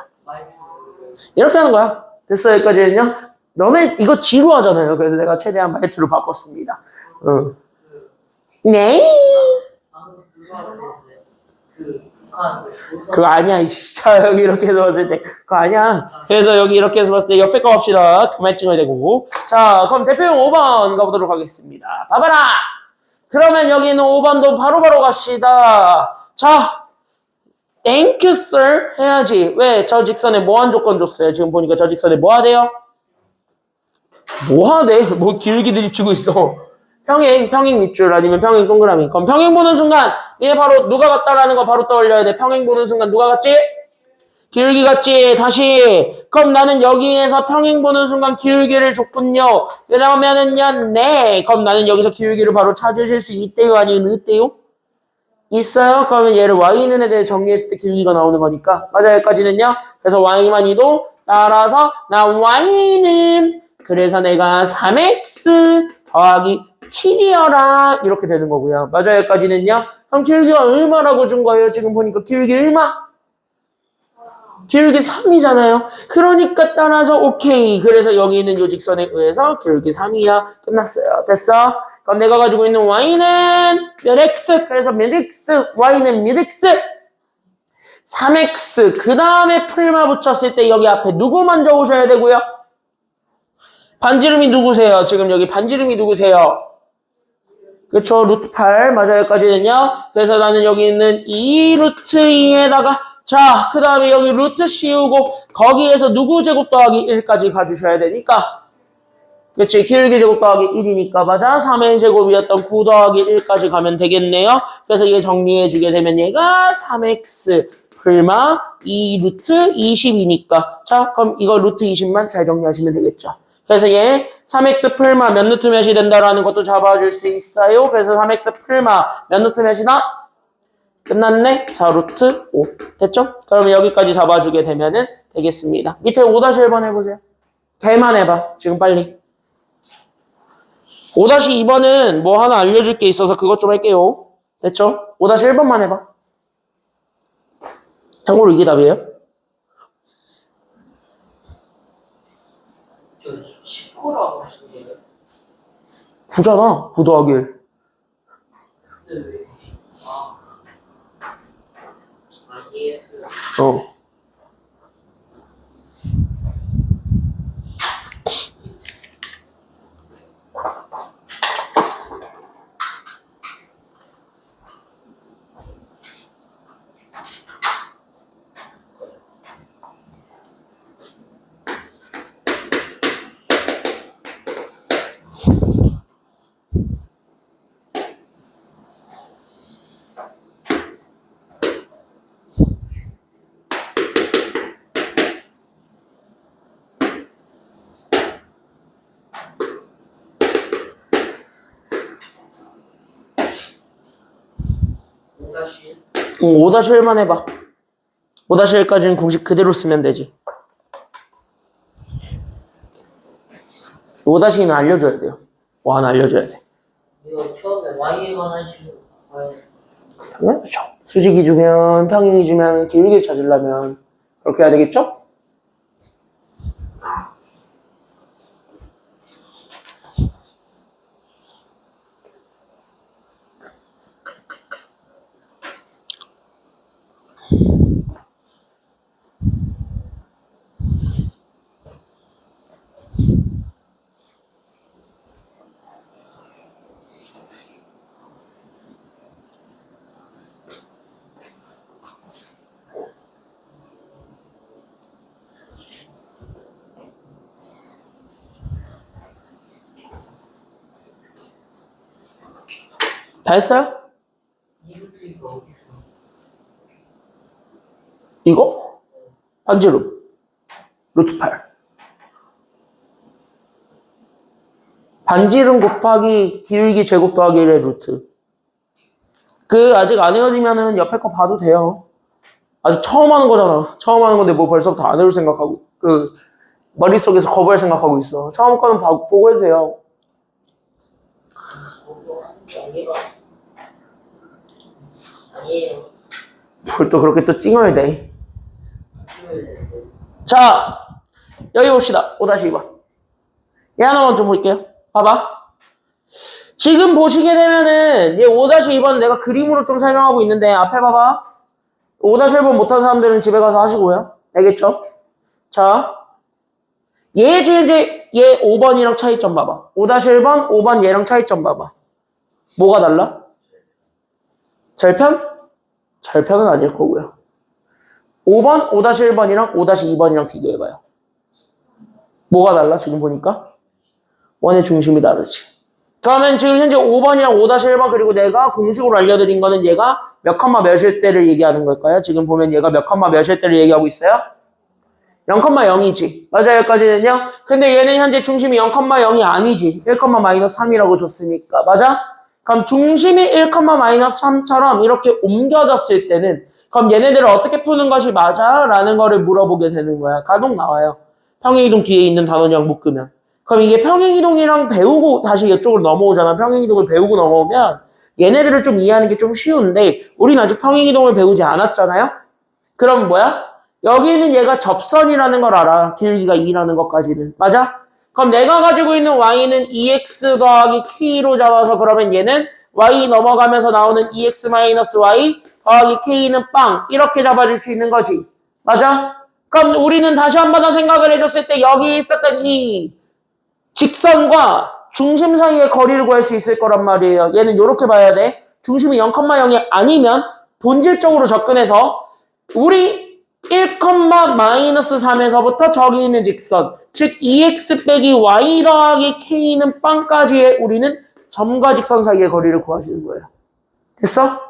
이렇게 하는 거야. 됐어요? 여기까지는요. 너네 이거 지루하잖아요. 그래서 내가 최대한 말투로 바꿨습니다. 네. 방금 그거 하는데 그 북한 그거 아니야. 자, 여기 이렇게 해서 봤을 때 그거 아니야. 그래서 여기 이렇게 해서 봤을 때 옆에 거 합시다. 그만증을 대고. 자, 그럼 대표용 5번 가보도록 하겠습니다. 봐봐라. 그러면 여기 있는 5번도 바로바로 갑시다. 자, thank you sir 해야지. 왜? 저 직선에 뭐한 조건 줬어요? 지금 보니까 저 직선에 뭐 하대요? 뭐 하대? 뭐 기울기 드립치고 있어. 평행 밑줄 아니면 평행 동그라미. 그럼 평행 보는 순간 얘 바로 누가 같다라는 거 바로 떠올려야 돼. 평행 보는 순간 누가 같지? 기울기 같지? 다시. 그럼 나는 여기에서 평행 보는 순간 기울기를 줬군요. 그러면은요, 네. 그럼 나는 여기서 기울기를 바로 찾으실 수 있대요? 아니면 없대요? 있어요? 그러면 얘를 y는 에 대해 정리했을 때 기울기가 나오는 거니까. 맞아요. 여기까지는요. 그래서 y만 이동. 따라서 나 y는 그래서 내가 3x 더하기 7이어라 이렇게 되는 거고요. 맞아요. 여기까지는요. 그럼 기울기가 얼마라고 준 거예요? 지금 보니까 기울기 얼마? 기울기 3이잖아요. 그러니까 따라서 오케이. 그래서 여기 있는 요 직선에 의해서 기울기 3이야. 끝났어요. 됐어? 그럼 내가 가지고 있는 y는 몇 x? 그래서 몇 x? y는 몇 x? 3x. 그 다음에 풀마 붙였을 때 여기 앞에 누구 먼저 오셔야 되고요? 반지름이 누구세요? 지금 여기 반지름이 누구세요? 그쵸? 루트 8. 맞아요. 여기까지는요. 그래서 나는 여기 있는 2 루트 2에다가 자, 그 다음에 여기 루트 씌우고 거기에서 누구 제곱 더하기 1까지 가주셔야 되니까 그치? 기울기 제곱 더하기 1이니까 맞아? 3의 제곱이었던 9 더하기 1까지 가면 되겠네요. 그래서 이게 정리해주게 되면 얘가 3x 풀마 2 루트 20이니까 자, 그럼 이거 루트 20만 잘 정리하시면 되겠죠. 그래서 얘 3x 풀마 몇 루트 몇이 된다라는 것도 잡아줄 수 있어요. 그래서 3x 풀마 몇 루트 몇이다? 끝났네? 4루트 5. 됐죠? 그러면 여기까지 잡아주게 되면은 되겠습니다. 밑에 5-1번 해보세요. 대만 해봐. 지금 빨리. 5-2번은 뭐 하나 알려줄 게 있어서 그것 좀 할게요. 됐죠? 5-1번만 해봐. 참고로 이게 답이에요. 저 19라고 하시는 거예요? 부잖아. 9 더하기 1. 근데 왜? 이해했어요. 어. 다시 5-1만 해봐. 5-1까지는 공식 그대로 쓰면 되지. 5-2는 알려줘야 돼요. 뭐 하나 알려줘야 돼. 이거 처음에 Y에 관한 식으로 바꿔야 돼. 당연하죠. 수직이 주면, 평행이 주면, 기울기를 찾으려면 그렇게 해야 되겠죠? 다 했어요? 이루트 이거 어디 있어? 이거? 반지름. 루트 8. 반지름 곱하기 기울기 제곱 더하기 1의 루트. 아직 안 헤어지면은 옆에 거 봐도 돼요. 아직 처음 하는 거잖아. 처음 하는 건데 뭐 벌써부터 안 해올 생각하고, 머릿속에서 거부할 생각하고 있어. 처음 거는 보고 해도 돼요. 그거 아니라 아니에요. 뭘 또 그렇게 또 찡어야 돼. 치워야 되는데. 자, 여기 봅시다. 5-2번. 얘 하나만 좀 볼게요. 봐봐. 지금 보시게 되면은, 얘 5-2번 내가 그림으로 좀 설명하고 있는데, 앞에 봐봐. 5-1번 못한 사람들은 집에 가서 하시고요. 알겠죠? 자, 얘 이제 얘 5번이랑 차이점 봐봐. 5-1번, 5번 얘랑 차이점 봐봐. 뭐가 달라? 절편? 절편은 아닐 거고요. 5번, 5-1번이랑 5-2번이랑 비교해봐요. 뭐가 달라? 지금 보니까? 원의 중심이 다르지. 그러면 지금 현재 5번이랑 5-1번 그리고 내가 공식으로 알려드린 거는 얘가 몇 컴마 몇일 때를 얘기하는 걸까요? 지금 보면 얘가 몇 컴마 몇일 때를 얘기하고 있어요? 0,0이지. 맞아요. 여기까지는요. 근데 얘는 현재 중심이 0,0이 아니지. 1,-3이라고 줬으니까. 맞아? 그럼 중심이 1,-3처럼 이렇게 옮겨졌을 때는 그럼 얘네들을 어떻게 푸는 것이 맞아? 라는 거를 물어보게 되는 거야. 간혹 나와요. 평행이동 뒤에 있는 단원이랑 묶으면. 그럼 이게 평행이동이랑 배우고 다시 이쪽으로 넘어오잖아. 평행이동을 배우고 넘어오면 얘네들을 좀 이해하는 게 좀 쉬운데 우리는 아직 평행이동을 배우지 않았잖아요. 그럼 뭐야? 여기는 얘가 접선이라는 걸 알아. 길이가 2라는 것까지는. 맞아? 그럼 내가 가지고 있는 y는 2x 더하기 k로 잡아서 그러면 얘는 y 넘어가면서 나오는 2x-y 더하기 k는 빵. 이렇게 잡아줄 수 있는 거지. 맞아? 그럼 우리는 다시 한 번 더 생각을 해줬을 때 여기 있었던 이 직선과 중심 사이의 거리를 구할 수 있을 거란 말이에요. 얘는 이렇게 봐야 돼. 중심이 0,0이 아니면 본질적으로 접근해서 우리 1,-3에서부터 저기 있는 직선, 즉 2x 빼기 y 더하기 k는 빵까지의 우리는 점과 직선 사이의 거리를 구하시는 거예요. 됐어?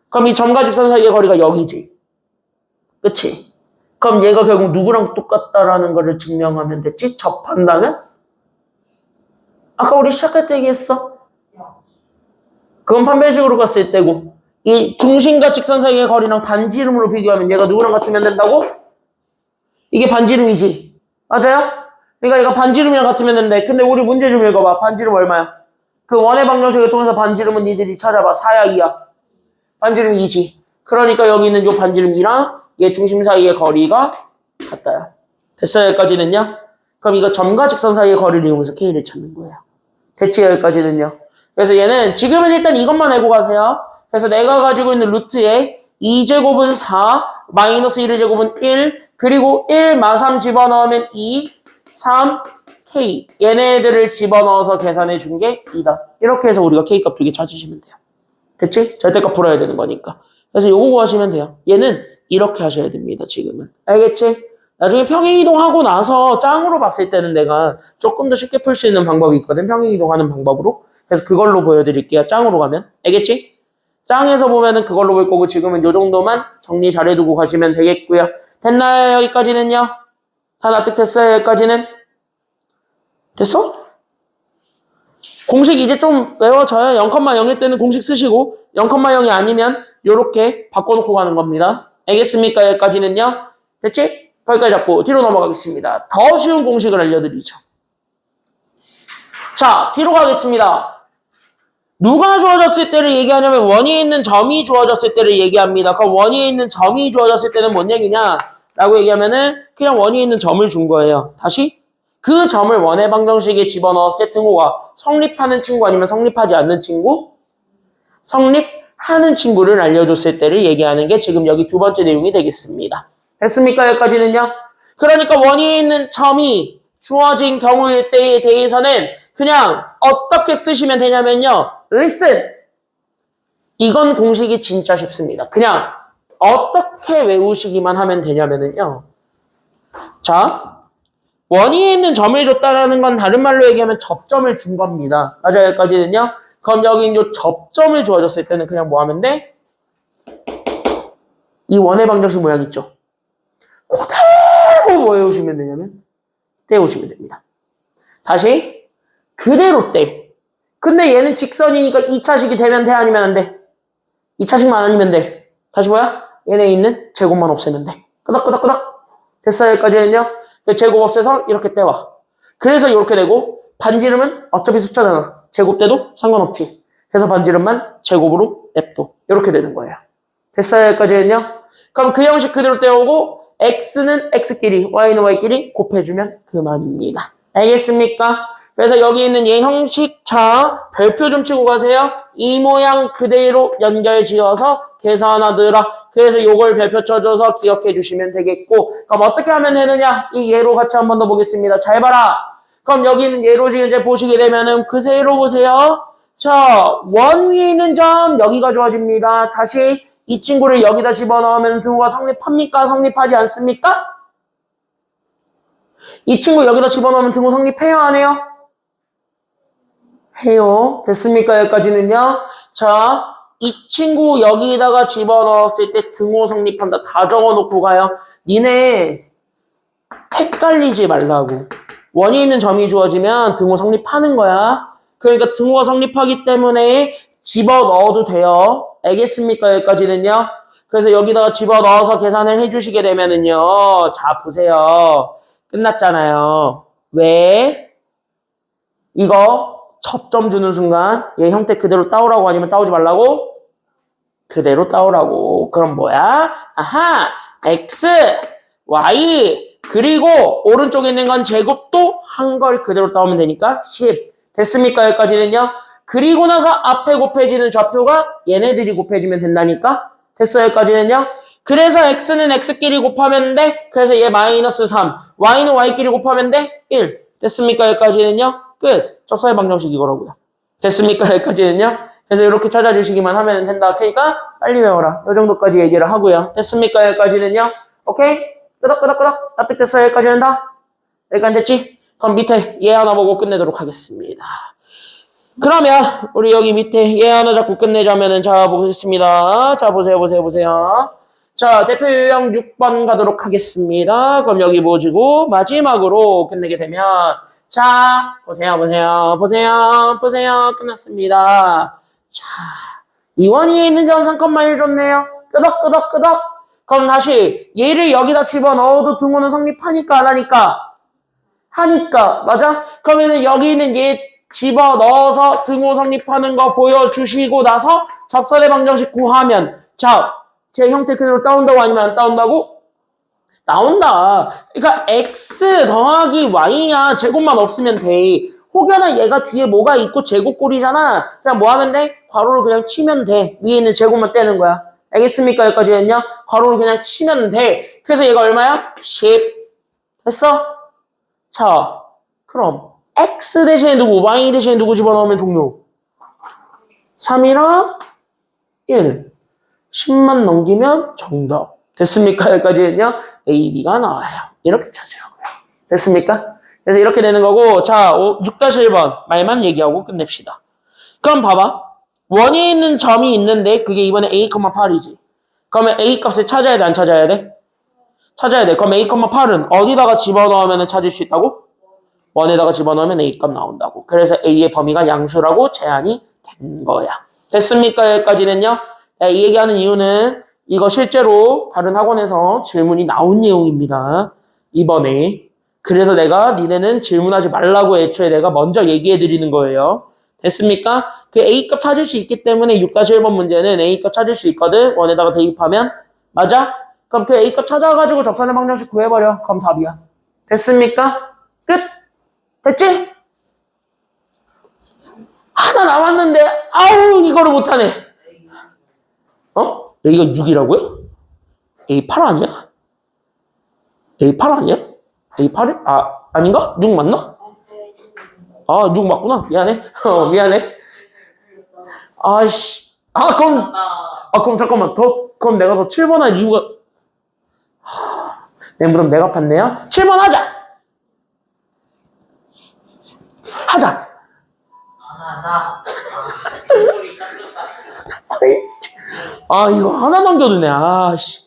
그럼 이 점과 직선 사이의 거리가 여기지. 그치? 그럼 얘가 결국 누구랑 똑같다라는 거를 증명하면 됐지? 접한다면? 아까 우리 시작할 때 얘기했어. 그건 판별식으로 갔을 때고 이 중심과 직선 사이의 거리랑 반지름으로 비교하면 얘가 누구랑 같으면 된다고? 이게 반지름이지. 맞아요? 그러니까 얘가 반지름이랑 같으면 된대. 근데 우리 문제 좀 읽어봐. 반지름 얼마야? 그 원의 방정식을 통해서 반지름은 니들이 찾아봐. 4야 2야? 반지름 2지. 그러니까 여기 있는 요 반지름이랑 얘 중심 사이의 거리가 같다요. 됐어요? 여기까지는요? 그럼 이거 점과 직선 사이의 거리를 이용해서 K를 찾는 거예요. 됐지? 여기까지는요? 그래서 얘는 지금은 일단 이것만 알고 가세요. 그래서 내가 가지고 있는 루트에 2제곱은 4, 마이너스 1의 제곱은 1, 그리고 1, 마3 집어넣으면 2, 3, K. 얘네들을 집어넣어서 계산해 준 게 2다. 이렇게 해서 우리가 K값 2개 찾으시면 돼요. 됐지? 절대값 풀어야 되는 거니까. 그래서 요거 구하시면 돼요. 얘는 이렇게 하셔야 됩니다. 지금은. 알겠지? 나중에 평행이동하고 나서 짱으로 봤을 때는 내가 조금 더 쉽게 풀 수 있는 방법이 있거든. 평행이동하는 방법으로. 그래서 그걸로 보여드릴게요. 짱으로 가면. 알겠지? 짱에서 보면은 그걸로 볼 거고 지금은 요 정도만 정리 잘 해두고 가시면 되겠고요. 됐나요? 여기까지는요? 다 납득됐어요? 여기까지는? 됐어? 공식 이제 좀 외워져요. 0,0일 때는 공식 쓰시고 0,0이 아니면 요렇게 바꿔놓고 가는 겁니다. 알겠습니까? 여기까지는요? 됐지? 거기까지 잡고 뒤로 넘어가겠습니다. 더 쉬운 공식을 알려드리죠. 자, 뒤로 가겠습니다. 누가 주어졌을 때를 얘기하냐면 원위에 있는 점이 주어졌을 때를 얘기합니다. 그럼 원위에 있는 점이 주어졌을 때는 뭔 얘기냐? 라고 얘기하면은 그냥 원위에 있는 점을 준 거예요. 다시 그 점을 원의 방정식에 집어넣었을 때 등호가 성립하는 친구 아니면 성립하지 않는 친구? 성립하는 친구를 알려줬을 때를 얘기하는 게 지금 여기 두 번째 내용이 되겠습니다. 됐습니까? 여기까지는요? 그러니까 원위에 있는 점이 주어진 경우일 때에 대해서는 그냥 어떻게 쓰시면 되냐면요. listen. 이건 공식이 진짜 쉽습니다. 그냥 어떻게 외우시기만 하면 되냐면요. 자, 원위에 있는 점을 줬다라는 건 다른 말로 얘기하면 접점을 준 겁니다. 맞아요? 여기까지는요. 그럼 여기 요 접점을 주어졌을 때는 그냥 뭐 하면 돼? 이 원의 방정식 모양 있죠? 그대로 뭐 외우시면 되냐면 떼우시면 됩니다. 다시 그대로 떼. 근데 얘는 직선이니까 2차식이 되면 돼? 아니면 안 돼? 2차식만 아니면 돼. 다시 뭐야? 얘네 있는 제곱만 없애면 돼. 끄덕끄덕끄덕. 됐어요? 여기까지는요? 제곱 없애서 이렇게 떼와. 그래서 이렇게 되고 반지름은 어차피 숫자잖아. 제곱 떼도 상관없지. 그래서 반지름만 제곱으로 냅둬. 이렇게 되는 거예요. 됐어요? 여기까지는요? 그럼 그 형식 그대로 떼오고 x는 x끼리, y는 y끼리 곱해주면 그만입니다. 알겠습니까? 그래서 여기 있는 얘 형식, 자, 별표 좀 치고 가세요. 이 모양 그대로 연결 지어서 계산하더라. 그래서 요걸 별표 쳐줘서 기억해 주시면 되겠고, 그럼 어떻게 하면 되느냐? 이 예로 같이 한 번 더 보겠습니다. 잘 봐라. 그럼 여기 있는 예로 지금 이제 보시게 되면은 그대로 보세요. 자, 원 위에 있는 점, 여기가 주어집니다. 다시 이 친구를 여기다 집어넣으면 등호가 성립합니까? 성립하지 않습니까? 이 친구 여기다 집어넣으면 등호 성립해요? 안 해요? 해요. 됐습니까? 여기까지는요. 자, 이 친구 여기다가 집어넣었을 때 등호 성립한다. 다 적어놓고 가요. 니네 헷갈리지 말라고. 원이 있는 점이 주어지면 등호 성립하는 거야. 그러니까 등호가 성립하기 때문에 집어넣어도 돼요. 알겠습니까? 여기까지는요. 그래서 여기다가 집어넣어서 계산을 해주시게 되면은요. 자, 보세요. 끝났잖아요. 왜? 이거 접점 주는 순간 얘 형태 그대로 따오라고 아니면 따오지 말라고? 그대로 따오라고. 그럼 뭐야? 아하! x, y, 그리고 오른쪽에 있는 건 제곱도 한 걸 그대로 따오면 되니까 10. 됐습니까? 여기까지는요. 그리고 나서 앞에 곱해지는 좌표가 얘네들이 곱해지면 된다니까? 됐어요? 여기까지는요. 그래서 x는 x끼리 곱하면 돼. 그래서 얘 마이너스 3. y는 y끼리 곱하면 돼. 1. 됐습니까? 여기까지는요. 끝. 접사의 방정식 이거라고요. 됐습니까? 여기까지는요. 그래서 이렇게 찾아주시기만 하면 된다. 그러니까 빨리 외워라. 이 정도까지 얘기를 하고요. 됐습니까? 여기까지는요. 오케이? 끄덕끄덕끄덕. 납득됐어요? 여기까지는 다? 여기까지 됐지? 그럼 밑에 얘 하나 보고 끝내도록 하겠습니다. 그러면 우리 여기 밑에 얘 하나 잡고 끝내자면은 자 보겠습니다. 자 보세요. 자 대표 유형 6번 가도록 하겠습니다. 그럼 여기 보시고 마지막으로 끝내게 되면 자 보세요. 끝났습니다. 자 이원이에 있는 점 3,1 줬네요. 끄덕끄덕. 그럼 다시 얘를 여기다 집어넣어도 등호는 성립하니까 안 하니까? 하니까 맞아? 그러면은 여기 있는 얘 집어넣어서 등호 성립하는 거 보여주시고 나서 접선의 방정식 구하면 자, 제 형태 그대로 따온다고 아니면 안 따온다고? 나온다. 그러니까 x 더하기 y야 제곱만 없으면 돼. 혹여나 얘가 뒤에 뭐가 있고 제곱꼴이잖아. 그냥 뭐 하면 돼? 괄호를 그냥 치면 돼. 위에 있는 제곱만 떼는 거야. 알겠습니까? 여기까지는요. 괄호를 그냥 치면 돼. 그래서 얘가 얼마야? 10. 됐어? 자, 그럼 x 대신에 누구, y 대신에 누구 집어넣으면 종료? 3이랑 1. 10만 넘기면 정답. 됐습니까? 여기까지는요. A, B가 나와요. 이렇게 찾으라고요. 됐습니까? 그래서 이렇게 되는 거고 자, 6-1번 말만 얘기하고 끝냅시다. 그럼 봐봐. 원에 있는 점이 있는데 그게 이번에 A, 8이지. 그러면 A 값을 찾아야 돼? 안 찾아야 돼? 찾아야 돼. 그럼 A, 8은 어디다가 집어넣으면 찾을 수 있다고? 원에다가 집어넣으면 A값 나온다고. 그래서 A의 범위가 양수라고 제한이 된 거야. 됐습니까? 여기까지는요. 이 얘기하는 이유는 이거 실제로 다른 학원에서 질문이 나온 내용입니다. 이번에. 그래서 내가 니네는 질문하지 말라고 애초에 내가 먼저 얘기해 드리는 거예요. 됐습니까? 그 A값 찾을 수 있기 때문에 6-1번 문제는 A값 찾을 수 있거든. 원에다가 대입하면. 맞아? 그럼 그 A값 찾아가지고 접선의 방정식 구해버려. 그럼 답이야. 됐습니까? 끝! 됐지? 하나 남았는데 아우 이거를 못하네. 어? A가 6이라고요? A8 아니야? A8 아니야? A8이? 아닌가? 6 맞나? 6 맞구나. 미안해. 미안해. 아이씨. 그럼 잠깐만. 그럼 내가 더 7번 할 이유가 내 무덤 내가 팠네요. 7번 하자. 안 하자. 소리 딱 줬다. 이거 하나 남겨두네. 씨.